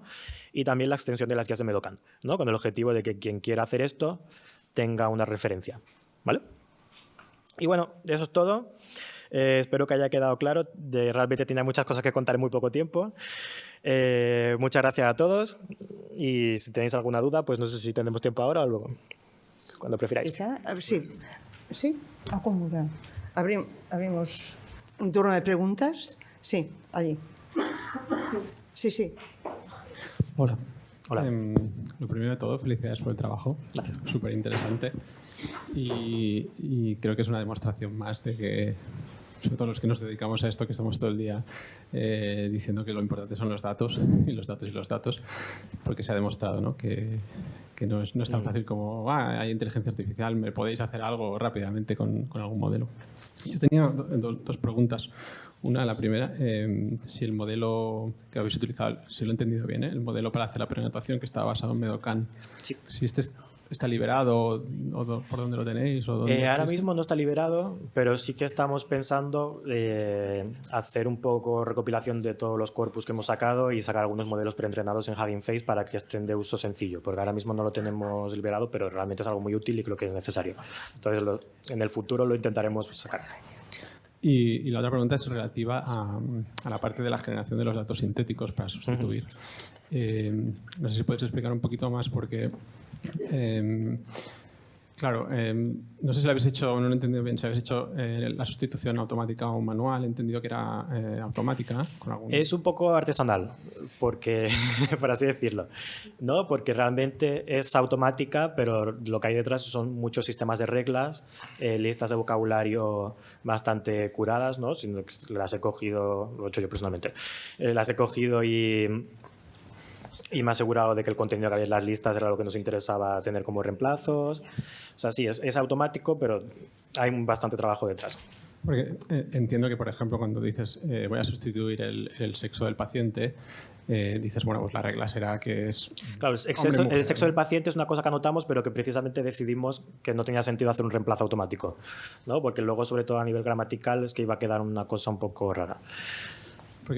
y también la extensión de las guías de Medocan, ¿no? Con el objetivo de que quien quiera hacer esto tenga una referencia, ¿vale? Y bueno, eso es todo. Espero que haya quedado claro. Realmente tenía muchas cosas que contar en muy poco tiempo. Muchas gracias a todos, y si tenéis alguna duda, pues no sé si tendremos tiempo ahora o luego, cuando prefiráis. Sí. ¿Sí? ¿Cómo va? Abrimos un turno de preguntas. Sí, allí. Sí, sí. Hola. Hola. Lo primero de todo, felicidades por el trabajo. Gracias. Súper interesante. Y creo que es una demostración más de que, sobre todo los que nos dedicamos a esto, que estamos todo el día diciendo que lo importante son los datos, y los datos y los datos, porque se ha demostrado, ¿no? que no es tan fácil como hay inteligencia artificial, me podéis hacer algo rápidamente con algún modelo. Yo tenía dos preguntas. Una, la primera, si el modelo que habéis utilizado, si lo he entendido bien, el modelo para hacer la preanotación que está basado en Medocan, Sí. si este está liberado o por dónde lo tenéis. O dónde Ahora mismo no está liberado, pero sí que estamos pensando hacer un poco recopilación de todos los corpus que hemos sacado y sacar algunos modelos preentrenados en Hugging Face para que estén de uso sencillo, porque ahora mismo no lo tenemos liberado, pero realmente es algo muy útil y creo que es necesario. Entonces, en el futuro lo intentaremos sacar. Y la otra pregunta es relativa a la parte de la generación de los datos sintéticos para sustituir. No sé si puedes explicar un poquito más, porque claro, no sé si lo habéis hecho, no lo he entendido bien, si habéis hecho la sustitución automática o manual. He entendido que era automática. Con algún... Es un poco artesanal, porque, por así decirlo, ¿no? Porque realmente es automática, pero lo que hay detrás son muchos sistemas de reglas, listas de vocabulario bastante curadas, ¿no? Sino que las he cogido, lo he hecho yo personalmente, las he cogido y me he asegurado de que el contenido que había en las listas era lo que nos interesaba tener como reemplazos. O sea, sí, es automático, pero hay bastante trabajo detrás. Porque entiendo que, por ejemplo, cuando dices voy a sustituir el sexo del paciente, dices, bueno, pues la regla será que es... Claro, el sexo del paciente es una cosa que anotamos, pero que precisamente decidimos que no tenía sentido hacer un reemplazo automático, ¿no? Porque luego, sobre todo a nivel gramatical, es que iba a quedar una cosa un poco rara.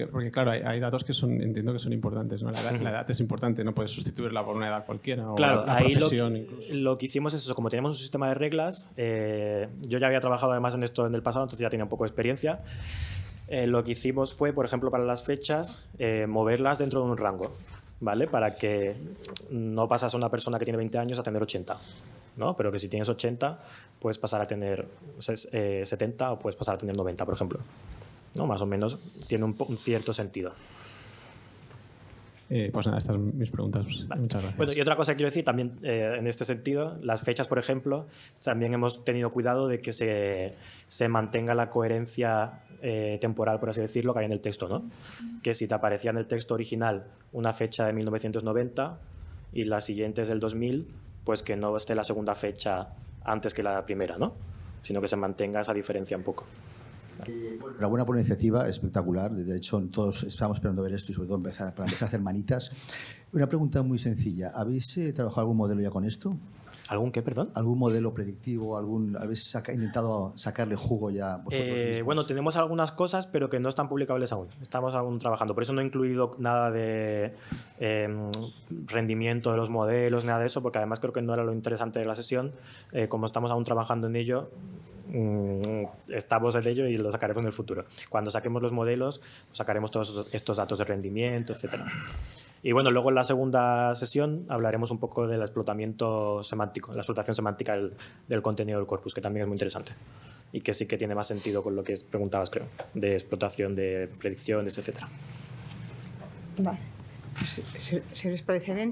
Porque claro, hay datos que entiendo que son importantes, ¿no? La edad es importante, no puedes sustituirla por una edad cualquiera, o claro, la ahí profesión. Lo que hicimos es eso, como teníamos un sistema de reglas, yo ya había trabajado además en esto en el pasado, entonces ya tenía un poco de experiencia. Lo que hicimos fue, por ejemplo, para las fechas, moverlas dentro de un rango, ¿vale? Para que no pasas a una persona que tiene 20 años a tener 80, ¿no? Pero que si tienes 80, puedes pasar a tener 70 o puedes pasar a tener 90, por ejemplo. ¿No? Más o menos tiene un cierto sentido. Pues nada, estas son mis preguntas. Vale. Muchas gracias. Bueno, y otra cosa que quiero decir también en este sentido, las fechas, por ejemplo, también hemos tenido cuidado de que se mantenga la coherencia temporal, por así decirlo, que hay en el texto, ¿no? Que si te aparecía en el texto original una fecha de 1990 y la siguiente es del 2000, pues que no esté la segunda fecha antes que la primera, ¿no? Sino que se mantenga esa diferencia un poco. Enhorabuena por una iniciativa espectacular. De hecho, todos estábamos esperando ver esto y sobre todo para empezar a hacer manitas. Una pregunta muy sencilla. ¿Habéis trabajado algún modelo ya con esto? ¿Algún qué, perdón? ¿Algún modelo predictivo? ¿Habéis intentado sacarle jugo ya vosotros mismos? Bueno, tenemos algunas cosas, pero que no están publicables aún. Estamos aún trabajando. Por eso no he incluido nada de rendimiento de los modelos, nada de eso, porque además creo que no era lo interesante de la sesión. Como estamos aún trabajando en ello, estamos en ello y lo sacaremos en el futuro. Cuando saquemos los modelos, sacaremos todos estos datos de rendimiento, etcétera. Y bueno, luego en la segunda sesión hablaremos un poco del explotamiento semántico, la explotación semántica del contenido del corpus, que también es muy interesante y que sí que tiene más sentido con lo que preguntabas, creo, de explotación, de predicciones, etcétera. Vale. Si les parece bien,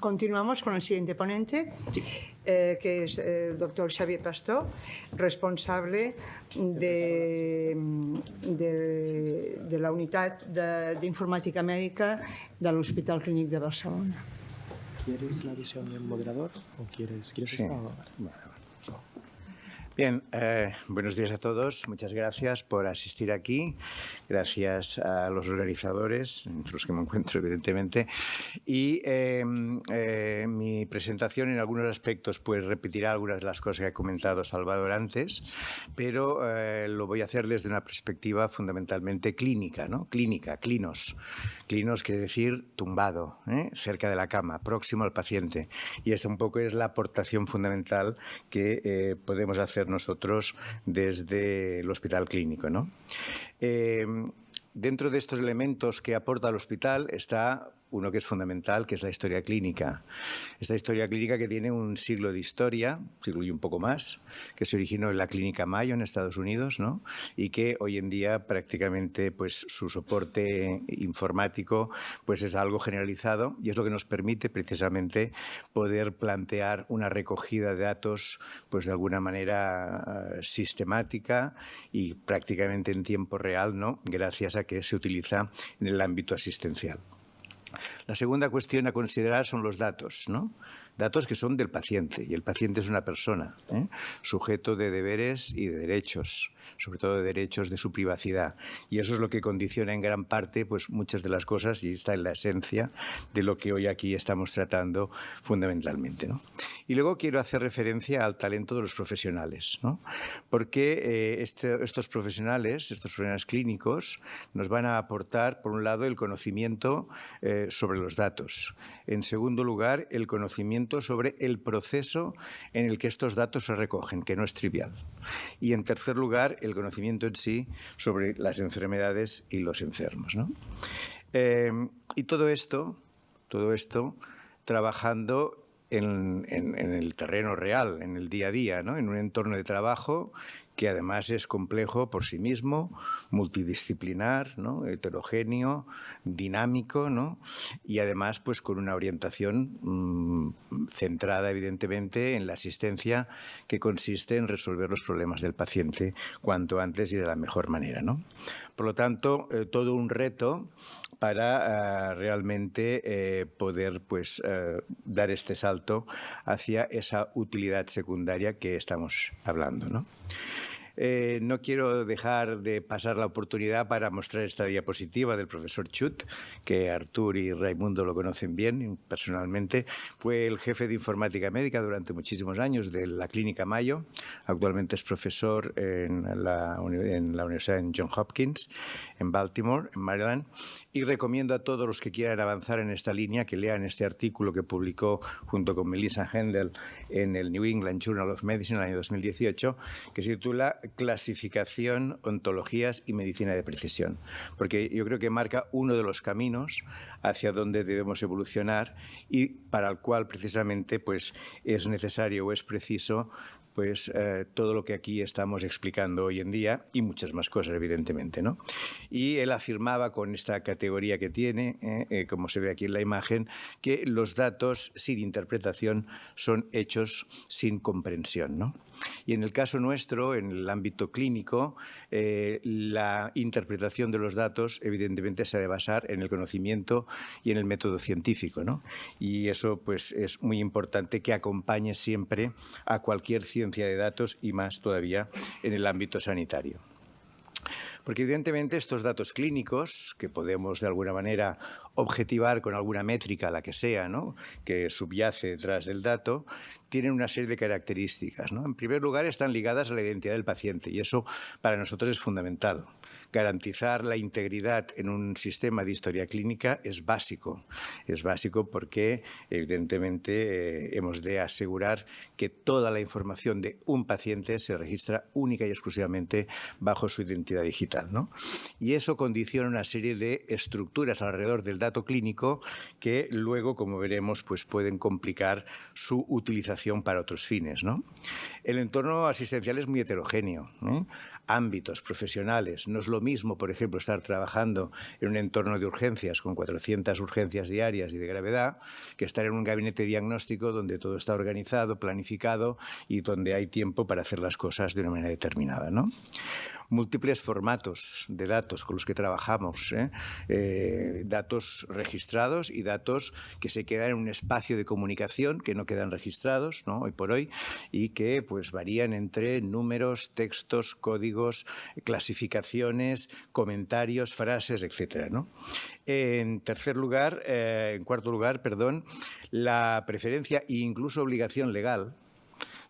continuamos con el siguiente ponente, Sí. Que es el doctor Xavier Pastor, responsable de la unitat d'informàtica mèdica de l'Hospital Clínic de Barcelona. ¿Quieres la visión del moderador o quieres Sí. esta? Bien, buenos días a todos. Muchas gracias por asistir aquí. Gracias a los organizadores, entre los que me encuentro, evidentemente. Y mi presentación, en algunos aspectos, pues repetirá algunas de las cosas que ha comentado Salvador antes, pero lo voy a hacer desde una perspectiva fundamentalmente clínica, ¿no? Clínica, clinos. Clinos quiere decir tumbado, cerca de la cama, próximo al paciente. Y esta un poco es la aportación fundamental que podemos hacer nosotros desde el hospital clínico, ¿no? Dentro de estos elementos que aporta el hospital está uno que es fundamental, que es la historia clínica. Esta historia clínica que tiene un siglo de historia, siglo y un poco más, que se originó en la Clínica Mayo en Estados Unidos, ¿no? Y que hoy en día prácticamente pues, su soporte informático pues, es algo generalizado y es lo que nos permite precisamente poder plantear una recogida de datos pues, de alguna manera sistemática y prácticamente en tiempo real, ¿no? Gracias a que se utiliza en el ámbito asistencial. La segunda cuestión a considerar son los datos, ¿no? Datos que son del paciente, y el paciente es una persona, sujeto de deberes y de derechos, sobre todo de derechos de su privacidad. Y eso es lo que condiciona en gran parte pues, muchas de las cosas y está en la esencia de lo que hoy aquí estamos tratando fundamentalmente, ¿no? Y luego quiero hacer referencia al talento de los profesionales, ¿no? Porque estos profesionales clínicos nos van a aportar, por un lado, el conocimiento sobre los datos. En segundo lugar, el conocimiento sobre el proceso en el que estos datos se recogen, que no es trivial. Y en tercer lugar, el conocimiento en sí sobre las enfermedades y los enfermos, ¿no? Y todo esto trabajando en el terreno real, en el día a día, ¿no? En un entorno de trabajo que además es complejo por sí mismo, multidisciplinar, ¿no? Heterogéneo, dinámico, ¿no? Y además pues, con una orientación centrada evidentemente en la asistencia que consiste en resolver los problemas del paciente cuanto antes y de la mejor manera, ¿no? Por lo tanto, todo un reto para realmente poder pues, dar este salto hacia esa utilidad secundaria que estamos hablando, ¿no? No quiero dejar de pasar la oportunidad para mostrar esta diapositiva del profesor Chut, que Artur y Raimundo lo conocen bien personalmente. Fue el jefe de informática médica durante muchísimos años de la Clínica Mayo. Actualmente es profesor en la Universidad de Johns Hopkins, en Baltimore, en Maryland. Y recomiendo a todos los que quieran avanzar en esta línea que lean este artículo que publicó junto con Melissa Hendel en el New England Journal of Medicine en el año 2018, que se titula Clasificación, ontologías y medicina de precisión, porque yo creo que marca uno de los caminos hacia donde debemos evolucionar y para el cual precisamente pues, es necesario o es preciso pues todo lo que aquí estamos explicando hoy en día y muchas más cosas, evidentemente, ¿no? Y él afirmaba con esta categoría que tiene, como se ve aquí en la imagen, que los datos sin interpretación son hechos sin comprensión, ¿no? Y en el caso nuestro, en el ámbito clínico, la interpretación de los datos evidentemente se ha de basar en el conocimiento y en el método científico, ¿no? Y eso pues, es muy importante que acompañe siempre a cualquier ciencia de datos y más todavía en el ámbito sanitario. Porque evidentemente estos datos clínicos, que podemos de alguna manera objetivar con alguna métrica, la que sea, ¿no?, que subyace detrás del dato, tienen una serie de características, ¿no? En primer lugar, están ligadas a la identidad del paciente y eso para nosotros es fundamental. Garantizar la integridad en un sistema de historia clínica es básico porque evidentemente hemos de asegurar que toda la información de un paciente se registra única y exclusivamente bajo su identidad digital, ¿no? Y eso condiciona una serie de estructuras alrededor del dato clínico que luego, como veremos, pues pueden complicar su utilización para otros fines, ¿no? El entorno asistencial es muy heterogéneo, ¿eh? Ámbitos profesionales. No es lo mismo, por ejemplo, estar trabajando en un entorno de urgencias con 400 urgencias diarias y de gravedad que estar en un gabinete diagnóstico donde todo está organizado, planificado y donde hay tiempo para hacer las cosas de una manera determinada, ¿no? Múltiples formatos de datos con los que trabajamos, datos registrados y datos que se quedan en un espacio de comunicación que no quedan registrados, ¿no?, hoy por hoy, y que pues varían entre números, textos, códigos, clasificaciones, comentarios, frases, etcétera, ¿no? En cuarto lugar, la preferencia e incluso obligación legal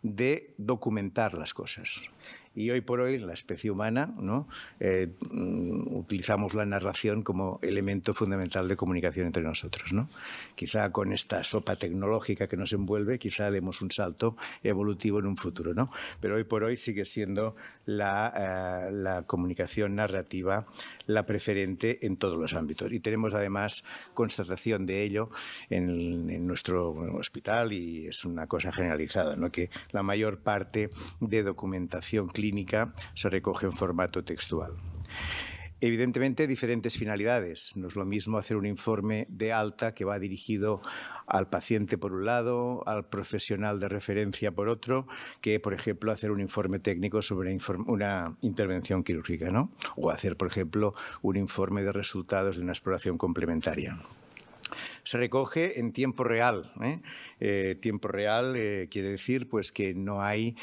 de documentar las cosas. Y hoy por hoy, la especie humana, ¿no?, utilizamos la narración como elemento fundamental de comunicación entre nosotros, ¿no? Quizá con esta sopa tecnológica que nos envuelve, quizá demos un salto evolutivo en un futuro, ¿no? Pero hoy por hoy sigue siendo la comunicación narrativa la preferente en todos los ámbitos. Y tenemos además constatación de ello en nuestro hospital y es una cosa generalizada, ¿no?, que la mayor parte de documentación clínica se recoge en formato textual. Evidentemente, diferentes finalidades. No es lo mismo hacer un informe de alta que va dirigido al paciente por un lado, al profesional de referencia por otro, que, por ejemplo, hacer un informe técnico sobre una intervención quirúrgica, ¿no? O hacer, por ejemplo, un informe de resultados de una exploración complementaria. Se recoge en tiempo real. Tiempo real quiere decir pues, que no hay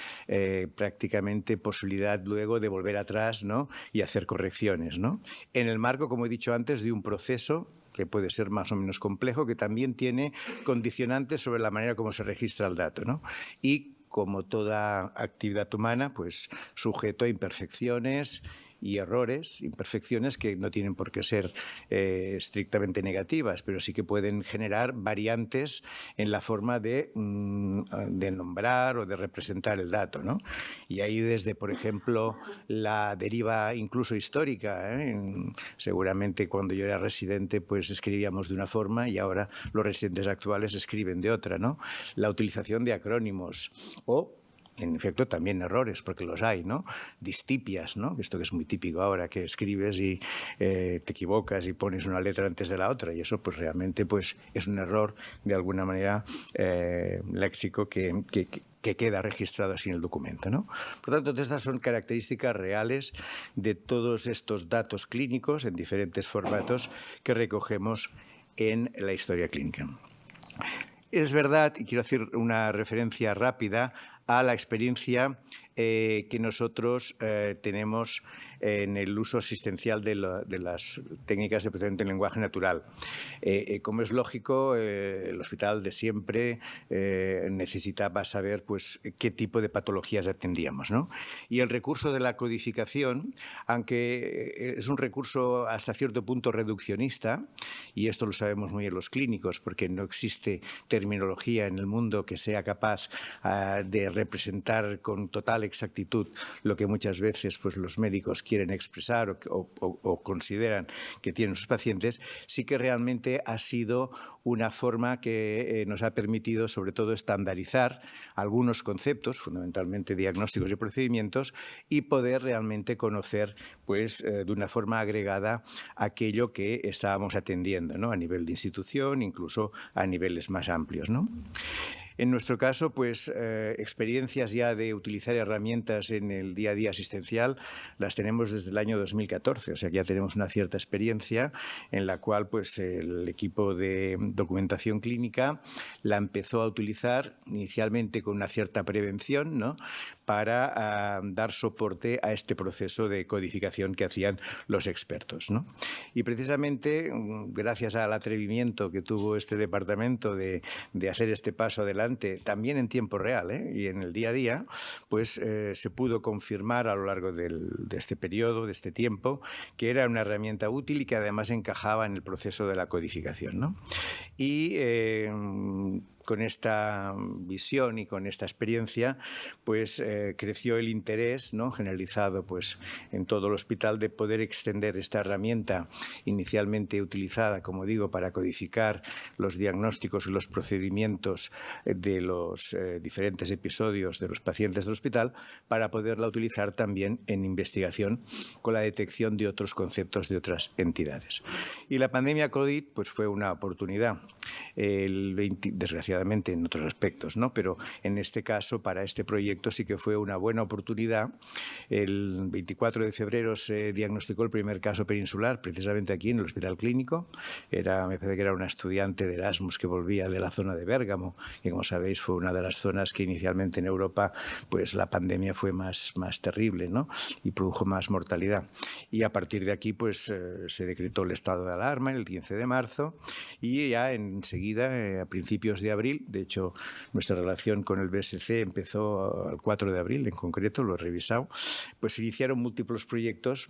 prácticamente posibilidad luego de volver atrás, ¿no?, y hacer correcciones, ¿no?, en el marco, como he dicho antes, de un proceso que puede ser más o menos complejo, que también tiene condicionantes sobre la manera como se registra el dato, ¿no? Y como toda actividad humana, pues sujeto a imperfecciones y errores, imperfecciones que no tienen por qué ser estrictamente negativas, pero sí que pueden generar variantes en la forma de nombrar o de representar el dato, ¿no? Y ahí desde, por ejemplo, la deriva incluso histórica, seguramente cuando yo era residente pues escribíamos de una forma y ahora los residentes actuales escriben de otra, ¿no? La utilización de acrónimos o en efecto, también errores, porque los hay, ¿no? Distipias, ¿no? Esto que es muy típico ahora, que escribes y te equivocas y pones una letra antes de la otra, y eso pues realmente pues, es un error, de alguna manera, léxico que queda registrado así en el documento, ¿no? Por tanto, estas son características reales de todos estos datos clínicos en diferentes formatos que recogemos en la historia clínica. Es verdad, y quiero hacer una referencia rápida a la experiencia que nosotros tenemos en el uso asistencial de las técnicas de procesamiento en lenguaje natural. Como es lógico, el hospital de siempre necesitaba saber pues, qué tipo de patologías atendíamos, ¿no? Y el recurso de la codificación, aunque es un recurso hasta cierto punto reduccionista, y esto lo sabemos muy bien los clínicos, porque no existe terminología en el mundo que sea capaz de representar con total exactitud lo que muchas veces pues, los médicos quieren quieren expresar o consideran que tienen sus pacientes, sí que realmente ha sido una forma que nos ha permitido, sobre todo, estandarizar algunos conceptos, fundamentalmente diagnósticos y procedimientos, y poder realmente conocer, pues, de una forma agregada aquello que estábamos atendiendo, ¿no? A nivel de institución, incluso a niveles más amplios, ¿no? En nuestro caso, pues experiencias ya de utilizar herramientas en el día a día asistencial las tenemos desde el año 2014, o sea que ya tenemos una cierta experiencia en la cual pues el equipo de documentación clínica la empezó a utilizar inicialmente con una cierta prevención, ¿no?, para dar soporte a este proceso de codificación que hacían los expertos, ¿no? Y precisamente gracias al atrevimiento que tuvo este departamento de hacer este paso adelante, también en tiempo real y en el día a día, pues se pudo confirmar a lo largo de este periodo, de este tiempo, que era una herramienta útil y que además encajaba en el proceso de la codificación, ¿no? Y con esta visión y con esta experiencia, pues creció el interés, ¿no?, generalizado pues en todo el hospital de poder extender esta herramienta inicialmente utilizada, como digo, para codificar los diagnósticos y los procedimientos de los diferentes episodios de los pacientes del hospital, para poderla utilizar también en investigación con la detección de otros conceptos de otras entidades. Y la pandemia COVID pues fue una oportunidad, desgraciadamente en otros aspectos, ¿no?, pero en este caso, para este proyecto sí que fue una buena oportunidad. El 24 de febrero se diagnosticó el primer caso peninsular, precisamente aquí en el Hospital Clínico. Me parece que era una estudiante de Erasmus que volvía de la zona de Bérgamo, que, como sabéis, fue una de las zonas que inicialmente en Europa pues la pandemia fue más terrible, ¿no?, y produjo más mortalidad. Y a partir de aquí pues se decretó el estado de alarma el 15 de marzo y ya enseguida, a principios de abril, de hecho nuestra relación con el BSC empezó el 4 de abril en concreto, lo he revisado, pues se iniciaron múltiples proyectos,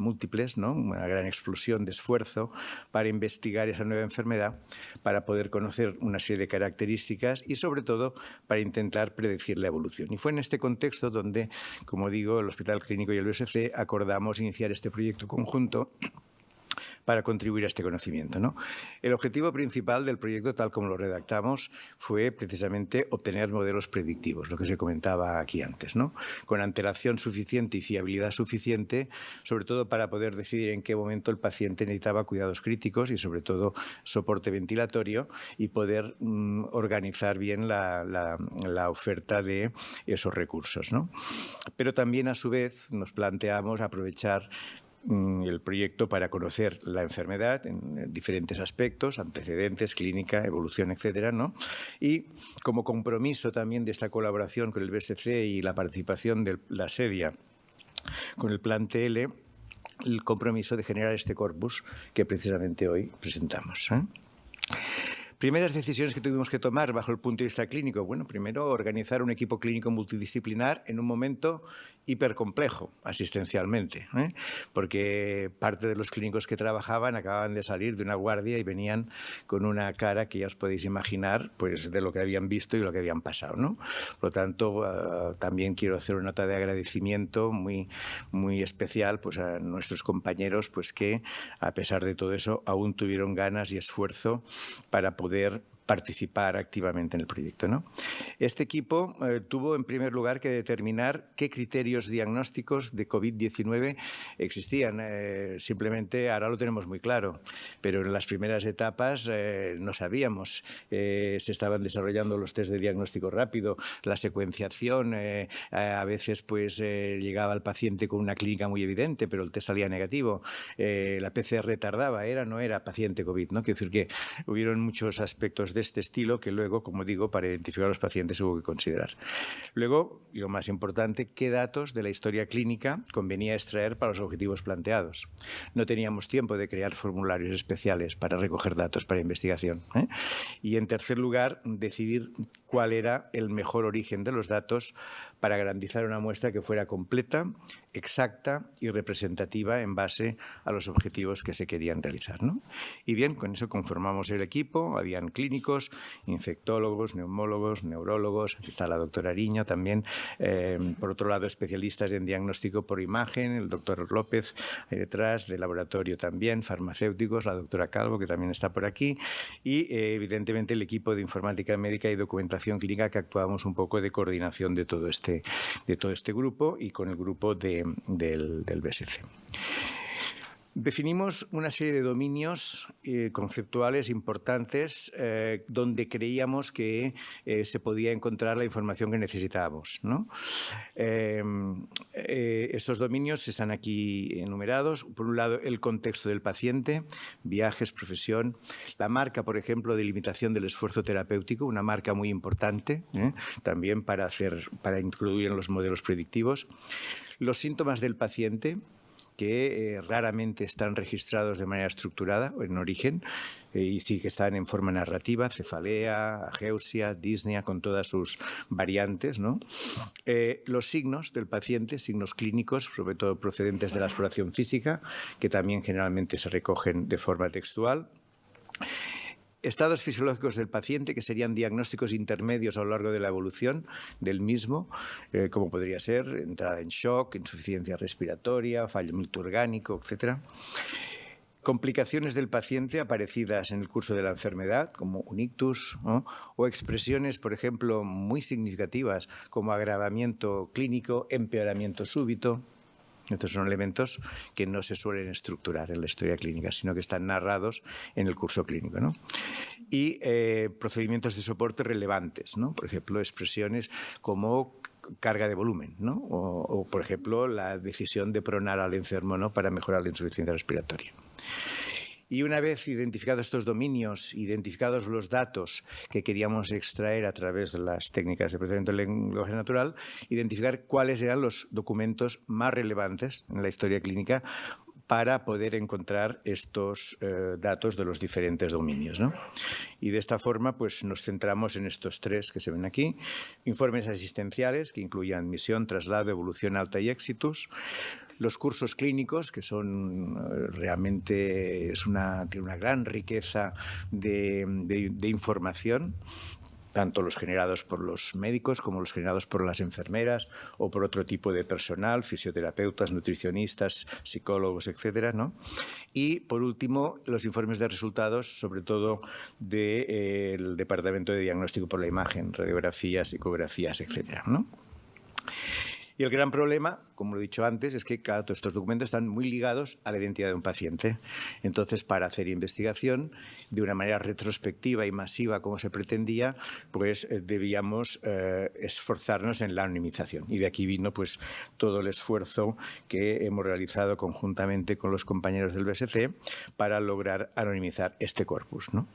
¿no?, una gran explosión de esfuerzo para investigar esa nueva enfermedad, para poder conocer una serie de características y sobre todo para intentar predecir la evolución. Y fue en este contexto donde, como digo, el Hospital Clínico y el BSC acordamos iniciar este proyecto conjunto para contribuir a este conocimiento, ¿no? El objetivo principal del proyecto, tal como lo redactamos, fue precisamente obtener modelos predictivos, lo que se comentaba aquí antes, ¿no?, con antelación suficiente y fiabilidad suficiente, sobre todo para poder decidir en qué momento el paciente necesitaba cuidados críticos y, sobre todo, soporte ventilatorio, y poder organizar bien la oferta de esos recursos, ¿no? Pero también, a su vez, nos planteamos aprovechar el proyecto para conocer la enfermedad en diferentes aspectos, antecedentes, clínica, evolución, etcétera, ¿no? Y como compromiso también de esta colaboración con el BSC y la participación de la SEDIA con el Plan TL, el compromiso de generar este corpus que precisamente hoy presentamos, Primeras decisiones que tuvimos que tomar bajo el punto de vista clínico. Bueno, primero, organizar un equipo clínico multidisciplinar en un momento hipercomplejo asistencialmente, porque parte de los clínicos que trabajaban acababan de salir de una guardia y venían con una cara que ya os podéis imaginar pues de lo que habían visto y lo que habían pasado, ¿no? Por lo tanto, también quiero hacer una nota de agradecimiento muy especial pues a nuestros compañeros pues que, a pesar de todo eso, aún tuvieron ganas y esfuerzo para poder participar activamente en el proyecto, ¿no? Este equipo tuvo, en primer lugar, que determinar qué criterios diagnósticos de COVID-19 existían. Simplemente ahora lo tenemos muy claro, pero en las primeras etapas no sabíamos. Se estaban desarrollando los test de diagnóstico rápido, la secuenciación. A veces pues llegaba el paciente con una clínica muy evidente, pero el test salía negativo. La PCR tardaba, no era paciente COVID, ¿no? Quiero decir que hubieron muchos aspectos de este estilo que luego, como digo, para identificar a los pacientes hubo que considerar. Luego, y lo más importante, qué datos de la historia clínica convenía extraer para los objetivos planteados. No teníamos tiempo de crear formularios especiales para recoger datos para investigación. Y en tercer lugar, decidir cuál era el mejor origen de los datos para garantizar una muestra que fuera completa, exacta y representativa en base a los objetivos que se querían realizar, ¿no? Y bien, con eso conformamos el equipo. Habían clínicos, infectólogos, neumólogos, neurólogos. Aquí está la doctora Ariño también. Por otro lado, especialistas en diagnóstico por imagen, el doctor López ahí detrás, de laboratorio también, farmacéuticos, la doctora Calvo, que también está por aquí, y evidentemente el equipo de informática médica y documentación clínica, que actuábamos un poco de coordinación de todo este grupo y con el grupo del BSC. Definimos una serie de dominios conceptuales importantes donde creíamos que se podía encontrar la información que necesitábamos, ¿no? Estos dominios están aquí enumerados. Por un lado, el contexto del paciente, viajes, profesión, la marca, por ejemplo, de limitación del esfuerzo terapéutico, una marca muy importante, también para incluir en los modelos predictivos. Los síntomas del paciente, que raramente están registrados de manera estructurada en origen y sí que están en forma narrativa, cefalea, ageusia, disnea, con todas sus variantes, ¿no? Los signos del paciente, signos clínicos, sobre todo procedentes de la exploración física, que también generalmente se recogen de forma textual. Estados fisiológicos del paciente, que serían diagnósticos intermedios a lo largo de la evolución del mismo, como podría ser entrada en shock, insuficiencia respiratoria, fallo multiorgánico, etc. Complicaciones del paciente aparecidas en el curso de la enfermedad, como un ictus, ¿no? O expresiones, por ejemplo, muy significativas, como agravamiento clínico, empeoramiento súbito. Estos son elementos que no se suelen estructurar en la historia clínica, sino que están narrados en el curso clínico, ¿no? Y procedimientos de soporte relevantes, ¿no? Por ejemplo, expresiones como carga de volumen, ¿no? O, por ejemplo, la decisión de pronar al enfermo, ¿no?, para mejorar la insuficiencia respiratoria. Y una vez identificados estos dominios, identificados los datos que queríamos extraer a través de las técnicas de procesamiento del lenguaje natural, identificar cuáles eran los documentos más relevantes en la historia clínica para poder encontrar estos datos de los diferentes dominios, ¿no? Y de esta forma, pues, nos centramos en estos tres que se ven aquí: informes asistenciales, que incluyan misión, traslado, evolución alta y éxitos; los cursos clínicos, que son realmente tiene una gran riqueza de información, tanto los generados por los médicos como los generados por las enfermeras o por otro tipo de personal, fisioterapeutas, nutricionistas, psicólogos, etcétera, ¿no? Y, por último, los informes de resultados, sobre todo del Departamento de Diagnóstico por la Imagen, radiografías, ecografías, etcétera, ¿no? Y el gran problema, como lo he dicho antes, es que todos estos documentos están muy ligados a la identidad de un paciente. Entonces, para hacer investigación de una manera retrospectiva y masiva, como se pretendía, pues debíamos esforzarnos en la anonimización. Y de aquí vino, pues, todo el esfuerzo que hemos realizado conjuntamente con los compañeros del BSC para lograr anonimizar este corpus, ¿no?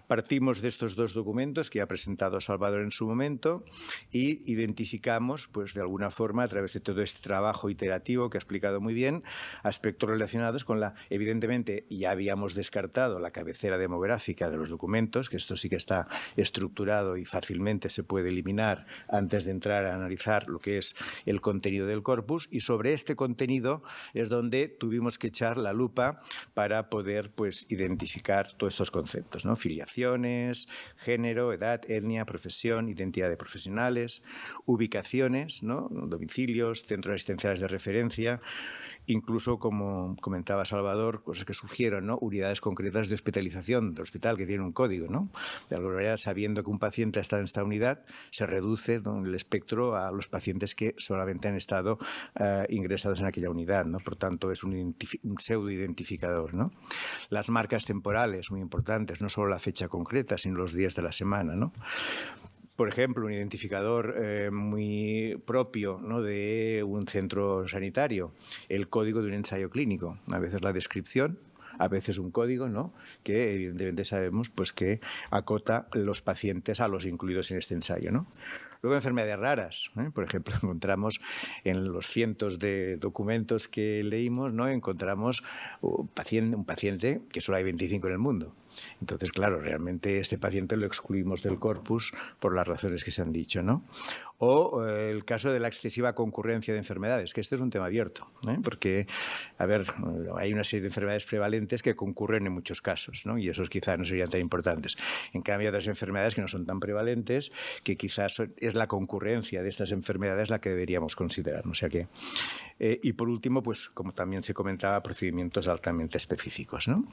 Partimos de estos dos documentos que ha presentado Salvador en su momento y identificamos, pues, de alguna forma, a través de todo este trabajo iterativo que ha explicado muy bien, aspectos relacionados con evidentemente, ya habíamos descartado la cabecera demográfica de los documentos, que esto sí que está estructurado y fácilmente se puede eliminar antes de entrar a analizar lo que es el contenido del corpus, y sobre este contenido es donde tuvimos que echar la lupa para poder, pues, identificar todos estos conceptos, ¿no? Filiación, género, edad, etnia, profesión, identidad de profesionales, ubicaciones, ¿no?, domicilios, centros asistenciales de referencia, incluso, como comentaba Salvador, cosas que surgieron, ¿no?, unidades concretas de hospitalización del hospital que tienen un código, ¿no? De alguna manera, sabiendo que un paciente está en esta unidad, se reduce, ¿no?, el espectro a los pacientes que solamente han estado ingresados en aquella unidad, ¿no? Por tanto, es un pseudo-identificador, ¿no? Las marcas temporales, muy importantes, no solo la fecha concreta, sino los días de la semana, ¿no? Por ejemplo, un identificador muy propio, ¿no?, de un centro sanitario, el código de un ensayo clínico. A veces la descripción, a veces un código, ¿no?, que evidentemente sabemos, pues, que acota los pacientes a los incluidos en este ensayo, ¿no? Luego, enfermedades raras, ¿eh? Por ejemplo, encontramos en los cientos de documentos que leímos, ¿no?, encontramos un paciente que solo hay 25 en el mundo. Entonces, claro, realmente este paciente lo excluimos del corpus por las razones que se han dicho, ¿no? O el caso de la excesiva concurrencia de enfermedades, que este es un tema abierto, porque, a ver, hay una serie de enfermedades prevalentes que concurren en muchos casos, ¿no? Y esos quizás no serían tan importantes. En cambio, hay otras enfermedades que no son tan prevalentes, que quizás es la concurrencia de estas enfermedades la que deberíamos considerar, ¿no? O sea que, y por último, pues como también se comentaba, procedimientos altamente específicos, ¿no?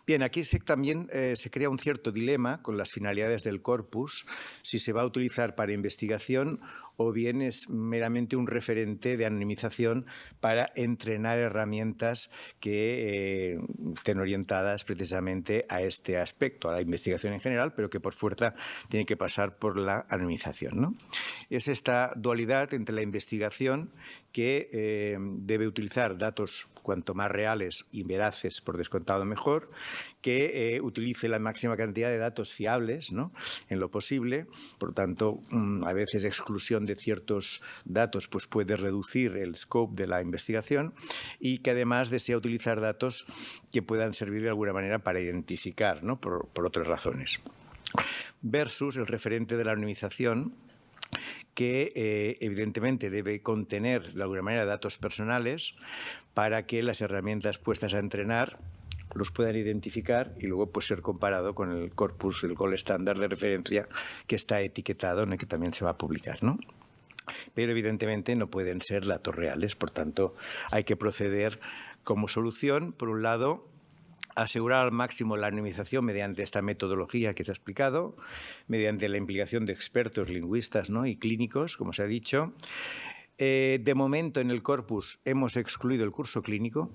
Bien, aquí también se crea un cierto dilema con las finalidades del corpus, si se va a utilizar para investigación o bien es meramente un referente de anonimización para entrenar herramientas que estén orientadas precisamente a este aspecto, a la investigación en general, pero que por fuerza tienen que pasar por la anonimización, ¿no? Es esta dualidad entre la investigación que debe utilizar datos cuanto más reales y veraces, por descontado mejor, que utilice la máxima cantidad de datos fiables, ¿no?, en lo posible. Por tanto, a veces exclusión de ciertos datos pues puede reducir el scope de la investigación, y que además desea utilizar datos que puedan servir de alguna manera para identificar, ¿no?, por otras razones. Versus el referente de la anonimización, que evidentemente debe contener de alguna manera datos personales para que las herramientas puestas a entrenar los puedan identificar y luego pues ser comparado con el corpus, el gold estándar de referencia que está etiquetado, en el que también se va a publicar, ¿no? Pero evidentemente no pueden ser datos reales, por tanto hay que proceder como solución, por un lado, asegurar al máximo la anonimización mediante esta metodología que se ha explicado, mediante la implicación de expertos, lingüistas, ¿no?, y clínicos, como se ha dicho. De momento en el corpus hemos excluido el curso clínico.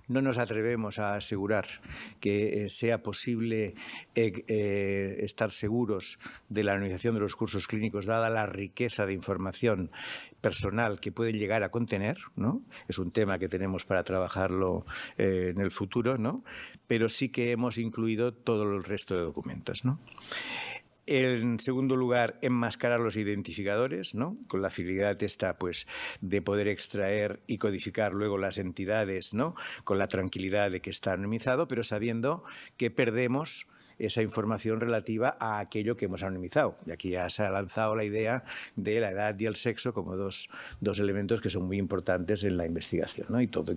No nos atrevemos a asegurar que sea posible estar seguros de la anonimización de los cursos clínicos, dada la riqueza de información personal que pueden llegar a contener, ¿no? Es un tema que tenemos para trabajarlo en el futuro, ¿no? Pero sí que hemos incluido todo el resto de documentos, ¿no? En segundo lugar, enmascarar los identificadores, ¿no?, con la finalidad esta, pues, de poder extraer y codificar luego las entidades, ¿no?, con la tranquilidad de que está anonimizado, pero sabiendo que perdemos esa información relativa a aquello que hemos anonimizado. Y aquí ya se ha lanzado la idea de la edad y el sexo como dos elementos que son muy importantes en la investigación, ¿no? Y todo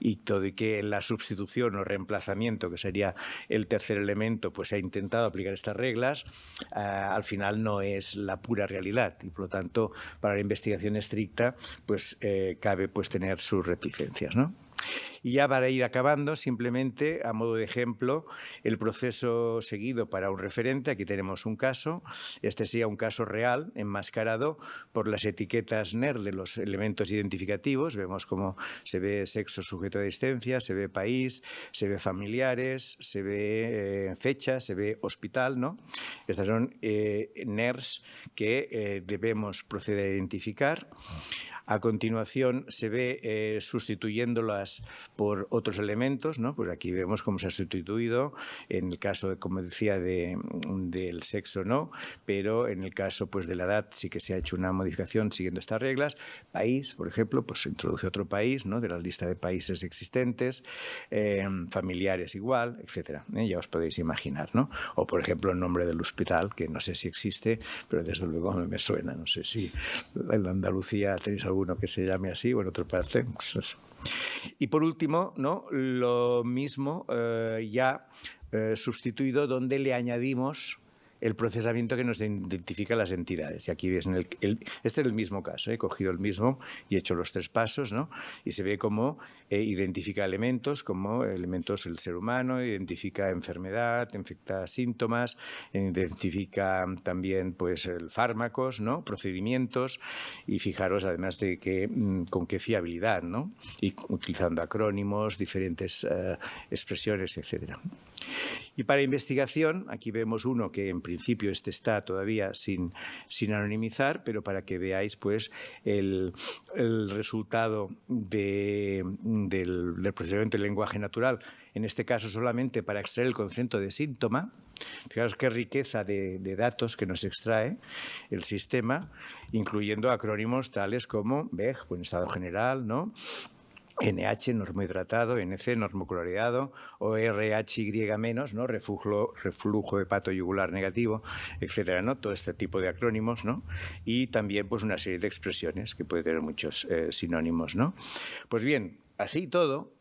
y que la sustitución o reemplazamiento, que sería el tercer elemento, pues se ha intentado aplicar estas reglas, al final no es la pura realidad, y por lo tanto para la investigación estricta pues cabe pues tener sus reticencias, ¿no? Y ya para ir acabando, simplemente a modo de ejemplo, el proceso seguido para un referente. Aquí tenemos un caso. Este sería un caso real, enmascarado por las etiquetas NER de los elementos identificativos. Vemos cómo se ve sexo, sujeto de asistencia, se ve país, se ve familiares, se ve fecha, se ve hospital, ¿no? Estas son NERs que debemos proceder a identificar. A continuación se ve sustituyéndolas por otros elementos, ¿no? Pues aquí vemos cómo se ha sustituido en el caso, como decía, del sexo, no, pero en el caso pues de la edad sí que se ha hecho una modificación siguiendo estas reglas. País, por ejemplo, pues se introduce otro país, ¿no?, de la lista de países existentes, familiares igual, etcétera. Ya os podéis imaginar, ¿no? O por ejemplo el nombre del hospital, que no sé si existe, pero desde luego no me suena. No sé si en Andalucía tenéis alguno que se llame así o en otra parte. Y por último, ¿no?, lo mismo ya sustituido, donde le añadimos el procesamiento que nos identifica las entidades. Y aquí ves, este es el mismo caso, he cogido el mismo y he hecho los 3 pasos, ¿no? Y se ve cómo identifica elementos, como elementos del ser humano, identifica enfermedad, identifica síntomas, identifica también pues fármacos, ¿no?, procedimientos, y fijaros además de que con qué fiabilidad, ¿no?, y utilizando acrónimos, diferentes expresiones, etcétera. Y para investigación, aquí vemos uno que en principio está todavía sin anonimizar, pero para que veáis pues el resultado del procedimiento de lenguaje natural, en este caso solamente para extraer el concepto de síntoma. Fijaros qué riqueza de datos que nos extrae el sistema, incluyendo acrónimos tales como BEG, buen estado general, ¿no?, NH, normohidratado, NC, normocloreado, o RHY-, ¿no? reflujo hepatoyugular negativo, etcétera, ¿no? Todo este tipo de acrónimos, ¿no? Y también pues, una serie de expresiones que puede tener muchos sinónimos, ¿no? Pues bien, así todo,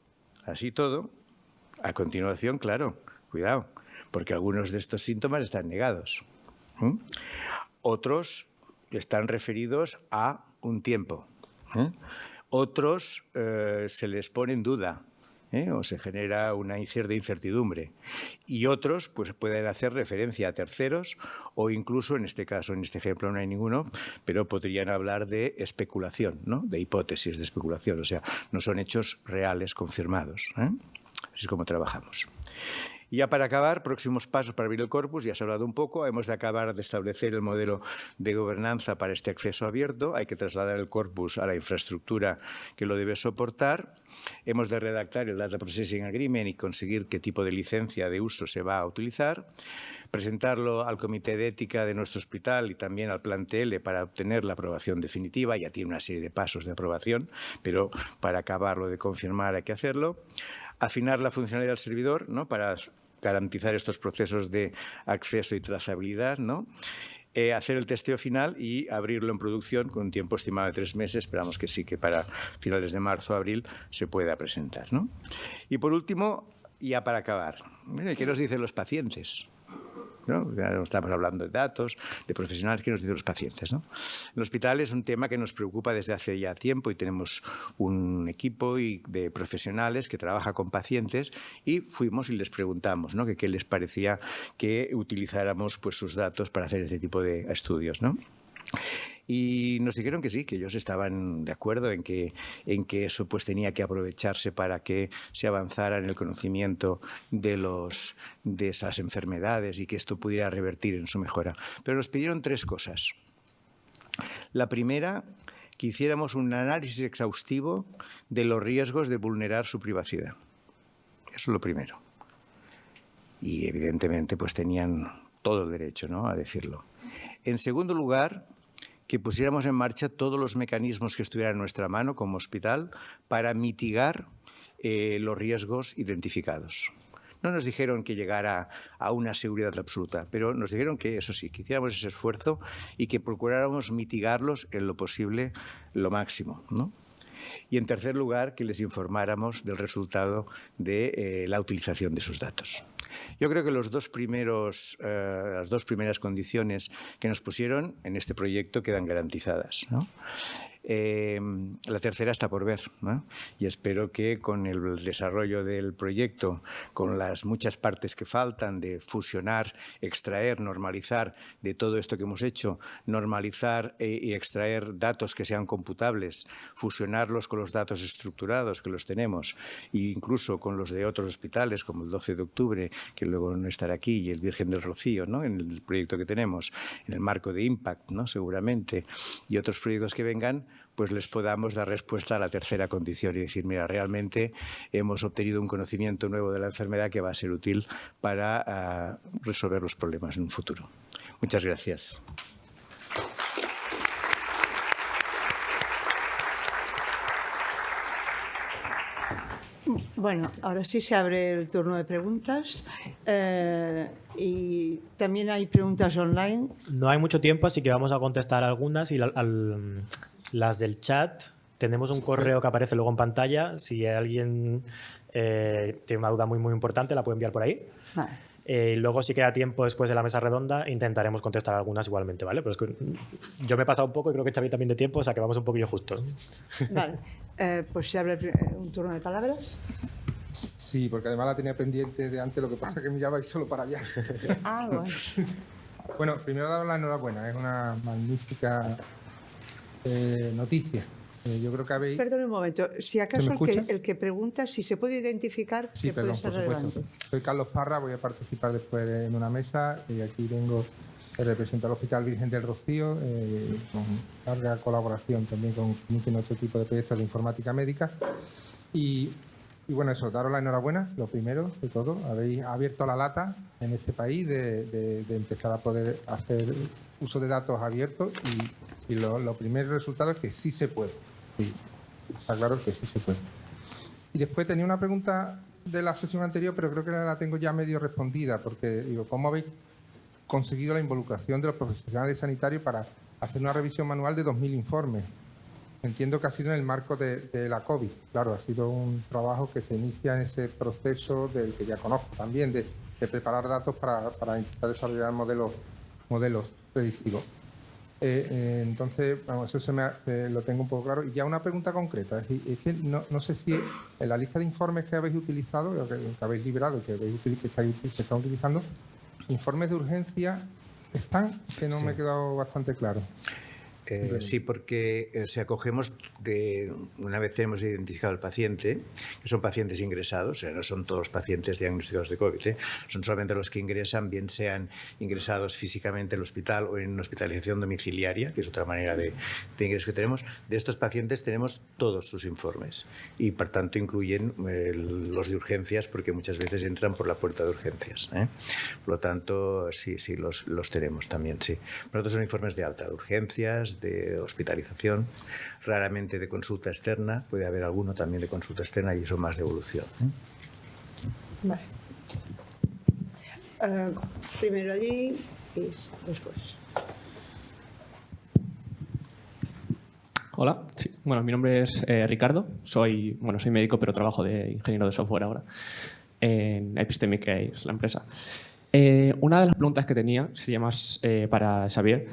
a continuación, claro, cuidado, porque algunos de estos síntomas están negados. Otros están referidos a un tiempo. Otros se les pone en duda o se genera una cierta incertidumbre. Y otros pues, pueden hacer referencia a terceros o incluso, en este caso, en este ejemplo no hay ninguno, pero podrían hablar de especulación, ¿no? De hipótesis de especulación. O sea, no son hechos reales confirmados. Así es como trabajamos. Y ya para acabar, próximos pasos para abrir el corpus, ya se ha hablado un poco, hemos de acabar de establecer el modelo de gobernanza para este acceso abierto, hay que trasladar el corpus a la infraestructura que lo debe soportar, hemos de redactar el Data Processing Agreement y conseguir qué tipo de licencia de uso se va a utilizar, presentarlo al Comité de Ética de nuestro hospital y también al Plan TL para obtener la aprobación definitiva, ya tiene una serie de pasos de aprobación, pero para acabarlo de confirmar hay que hacerlo. Afinar la funcionalidad del servidor, ¿no? Para garantizar estos procesos de acceso y trazabilidad, ¿no? Hacer el testeo final y abrirlo en producción con un tiempo estimado de 3 meses. Esperamos que sí, que para finales de marzo o abril se pueda presentar, ¿no? Y por último, ya para acabar, ¿qué nos dicen los pacientes? ¿No? Ya estamos hablando de datos, de profesionales, ¿qué nos dicen los pacientes? ¿No? El hospital es un tema que nos preocupa desde hace ya tiempo y tenemos un equipo de profesionales que trabaja con pacientes y fuimos y les preguntamos, ¿no? que qué les parecía que utilizáramos pues, sus datos para hacer este tipo de estudios, ¿no? Y nos dijeron que sí, que ellos estaban de acuerdo en que eso pues tenía que aprovecharse para que se avanzara en el conocimiento de esas enfermedades y que esto pudiera revertir en su mejora. Pero nos pidieron 3 cosas. La primera, que hiciéramos un análisis exhaustivo de los riesgos de vulnerar su privacidad. Eso es lo primero. Y evidentemente pues tenían todo el derecho, ¿no? a decirlo. En segundo lugar, que pusiéramos en marcha todos los mecanismos que estuvieran en nuestra mano como hospital para mitigar los riesgos identificados. No nos dijeron que llegara a una seguridad absoluta, pero nos dijeron que eso sí, que hiciéramos ese esfuerzo y que procuráramos mitigarlos en lo posible, lo máximo, ¿no? Y en tercer lugar, que les informáramos del resultado de la utilización de sus datos. Yo creo que las 2 primeras condiciones que nos pusieron en este proyecto quedan garantizadas, ¿no? La tercera está por ver, ¿no? Y espero que con el desarrollo del proyecto, con las muchas partes que faltan de fusionar, extraer, normalizar de todo esto que hemos hecho, normalizar y extraer datos que sean computables, fusionarlos con los datos estructurados que los tenemos e incluso con los de otros hospitales como el 12 de octubre, que luego no estará aquí, y el Virgen del Rocío, ¿no? En el proyecto que tenemos, en el marco de Impact, ¿no? Seguramente, y otros proyectos que vengan, pues les podamos dar respuesta a la tercera condición y decir, mira, realmente hemos obtenido un conocimiento nuevo de la enfermedad que va a ser útil para resolver los problemas en un futuro. Muchas gracias. Bueno, ahora sí se abre el turno de preguntas y también hay preguntas online. No hay mucho tiempo, así que vamos a contestar algunas y las del chat. Tenemos un correo que aparece luego en pantalla. Si alguien tiene una duda muy, muy importante, la puede enviar por ahí. Vale. Luego, si queda tiempo después de la mesa redonda, intentaremos contestar algunas igualmente, ¿vale? Pero es que yo me he pasado un poco y creo que Xavi también de tiempo, o sea que vamos un poquillo justos. Vale. Pues se abre un turno de palabras. Sí, porque además la tenía pendiente de antes, lo que pasa es que me llevabais solo para allá. Ah, bueno. Bueno, primero daros la enhorabuena, es una magnífica noticia. Yo creo que habéis... Perdón un momento, si acaso el que pregunta, si se puede identificar, sí, que perdón, puede ser por supuesto. relevante. Soy Carlos Parra, voy a participar después en una mesa y aquí vengo a representar al Hospital Virgen del Rocío con larga colaboración también con otro tipo de proyectos de informática médica. Y bueno, eso, daros la enhorabuena, lo primero de todo. Habéis abierto la lata en este país de empezar a poder hacer uso de datos abiertos y lo primer resultado es que sí se puede. Sí, está claro que sí se puede. Y después tenía una pregunta de la sesión anterior, pero creo que la tengo ya medio respondida, porque digo, ¿cómo habéis conseguido la involucración de los profesionales sanitarios para hacer una revisión manual de 2.000 informes? Entiendo que ha sido en el marco de la COVID. Claro, ha sido un trabajo que se inicia en ese proceso del que ya conozco también, de preparar datos para intentar desarrollar modelos predictivos. Entonces, vamos, eso lo tengo un poco claro. Y ya una pregunta concreta. Es que no sé si en la lista de informes que habéis utilizado, que habéis liberado, que se están utilizando, informes de urgencia están, que no me ha quedado bastante claro. Sí, porque acogemos una vez tenemos identificado al paciente, que son pacientes ingresados, o sea, no son todos los pacientes diagnosticados de COVID, son solamente los que ingresan, bien sean ingresados físicamente en el hospital o en hospitalización domiciliaria, que es otra manera de ingreso que tenemos. De estos pacientes tenemos todos sus informes y, por tanto, incluyen los de urgencias, porque muchas veces entran por la puerta de urgencias. Por lo tanto, sí, los tenemos también, sí. Por otros son informes de alta, de urgencias, de hospitalización, raramente de consulta externa, puede haber alguno también de consulta externa y eso más de evolución. Vale. Primero allí y después. Hola, sí. Bueno, mi nombre es Ricardo, soy médico pero trabajo de ingeniero de software ahora en Epistemic AI, es la empresa. Una de las preguntas que tenía sería más para Xavier.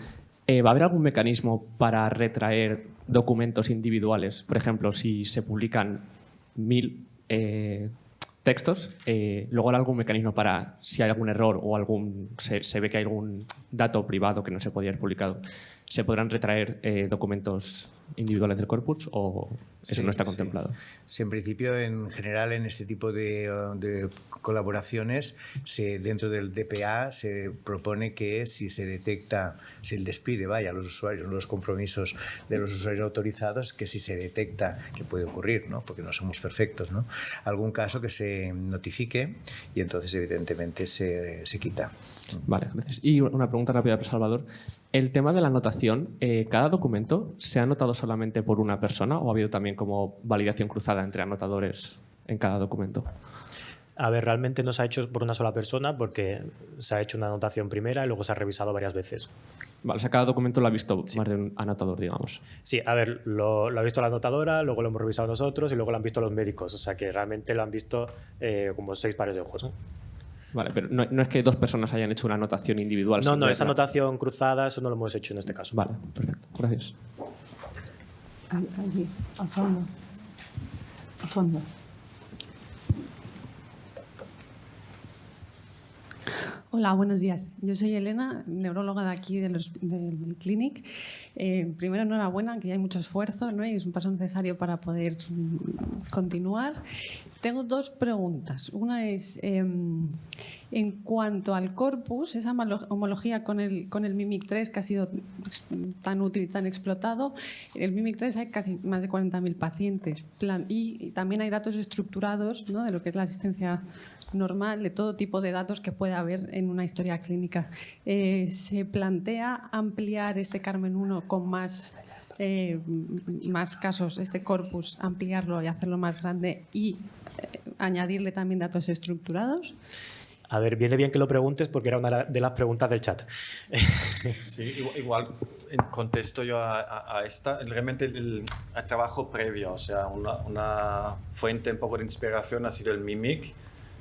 ¿Va a haber algún mecanismo para retraer documentos individuales? Por ejemplo, si se publican 1000 textos, luego habrá algún mecanismo para, si hay algún error o se ve que hay algún dato privado que no se podía haber publicado, ¿se podrán retraer documentos individuales del corpus o eso no está contemplado? Sí, en principio, en general, en este tipo de colaboraciones, dentro del DPA se propone que si se detecta, si les pide, a los usuarios, los compromisos de los usuarios autorizados, que si se detecta que puede ocurrir, ¿no? Porque no somos perfectos, ¿no? Algún caso que se notifique y entonces, evidentemente, se quita. Vale, gracias. Y una pregunta rápida para Salvador. El tema de la anotación, ¿cada documento se ha anotado solamente por una persona o ha habido también como validación cruzada entre anotadores en cada documento? A ver, realmente no se ha hecho por una sola persona porque se ha hecho una anotación primera y luego se ha revisado varias veces. Vale, o sea, cada documento lo ha visto más de un anotador, digamos. Sí, a ver, lo ha visto la anotadora, luego lo hemos revisado nosotros y luego lo han visto los médicos. O sea, que realmente lo han visto como 6 pares de ojos, ¿no? Vale, pero no es que 2 personas hayan hecho una anotación individual. No, esa anotación cruzada, eso no lo hemos hecho en este caso. Vale, perfecto. Gracias. Allí, al fondo. Al fondo. Hola, buenos días. Yo soy Elena, neuróloga de aquí del Clinic. Primero, enhorabuena, que ya hay mucho esfuerzo, ¿no? Y es un paso necesario para poder continuar. Tengo 2 preguntas. Una es, en cuanto al corpus, esa homología con el Mimic 3 que ha sido tan útil y tan explotado, en el Mimic 3 hay casi más de 40.000 pacientes y también hay datos estructurados, ¿no? De lo que es la asistencia normal, de todo tipo de datos que puede haber en una historia clínica. ¿Se plantea ampliar este Carmen 1 con más casos, este corpus, ampliarlo y hacerlo más grande y añadirle también datos estructurados? A ver, viene bien que lo preguntes porque era una de las preguntas del chat. Sí, igual contesto yo a esta. Realmente el trabajo previo, o sea, una fuente un poco de inspiración ha sido el Mimic.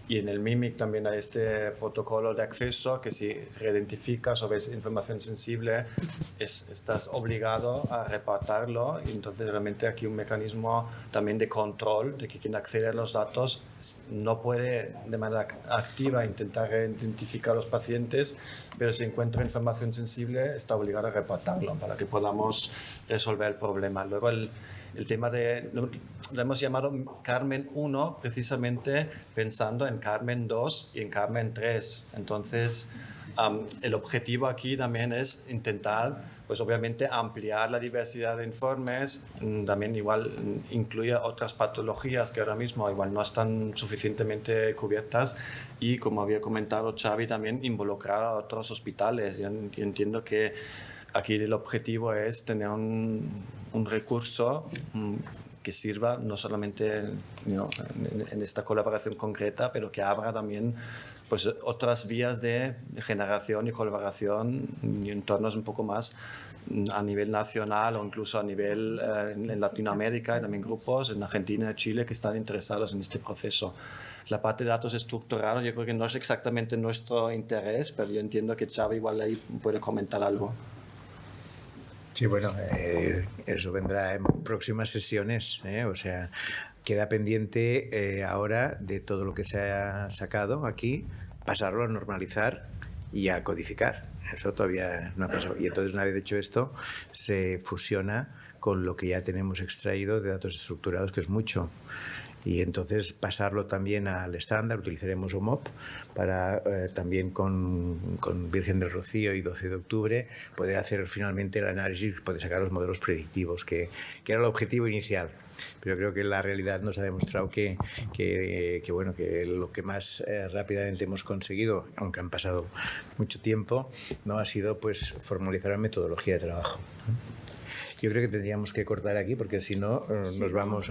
Y en el Mimic también hay este protocolo de acceso que si reidentificas o ves información sensible, estás obligado a reportarlo. Y entonces realmente aquí un mecanismo también de control de que quien accede a los datos no puede de manera activa intentar reidentificar a los pacientes, pero si encuentra información sensible está obligado a reportarlo para que podamos resolver el problema. Luego el tema lo hemos llamado Carmen 1 precisamente pensando en Carmen 2 y en Carmen 3. Entonces, el objetivo aquí también es intentar, pues obviamente, ampliar la diversidad de informes, también igual incluye otras patologías que ahora mismo igual no están suficientemente cubiertas y, como había comentado Xavi, también involucrar a otros hospitales. Yo entiendo que aquí el objetivo es tener un recurso que sirva no solamente en esta colaboración concreta, pero que abra también pues, otras vías de generación y colaboración y entornos un poco más a nivel nacional o incluso a nivel en Latinoamérica, y también grupos en Argentina y Chile que están interesados en este proceso. La parte de datos estructurados yo creo que no es exactamente nuestro interés, pero yo entiendo que Xavi igual ahí puede comentar algo. Sí, bueno, eso vendrá en próximas sesiones, o sea, queda pendiente ahora de todo lo que se ha sacado aquí, pasarlo a normalizar y a codificar. Eso todavía no ha pasado. Y entonces, una vez hecho esto, se fusiona con lo que ya tenemos extraído de datos estructurados, que es mucho. Y entonces pasarlo también al estándar, utilizaremos OMOP para también con Virgen del Rocío y 12 de octubre poder hacer finalmente el análisis, poder sacar los modelos predictivos, que era el objetivo inicial. Pero creo que la realidad nos ha demostrado que lo que más rápidamente hemos conseguido, aunque han pasado mucho tiempo, no ha sido pues formalizar la metodología de trabajo. Yo creo que tendríamos que cortar aquí porque si no nos vamos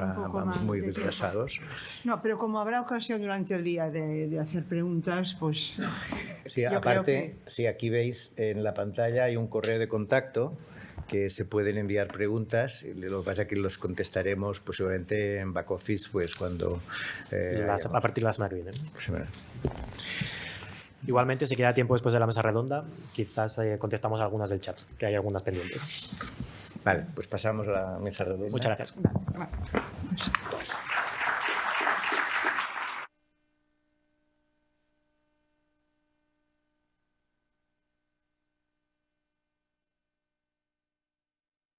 muy retrasados. No, pero como habrá ocasión durante el día de hacer preguntas, pues... Sí, aparte, sí, aquí veis en la pantalla hay un correo de contacto que se pueden enviar preguntas. Lo que pasa es que los contestaremos pues, seguramente en back office pues, cuando... a partir de la semana que viene. Sí, bueno. Igualmente, si queda tiempo después de la mesa redonda, quizás contestamos algunas del chat, que hay algunas pendientes. Vale, pues pasamos a la mesa redonda. Muchas gracias.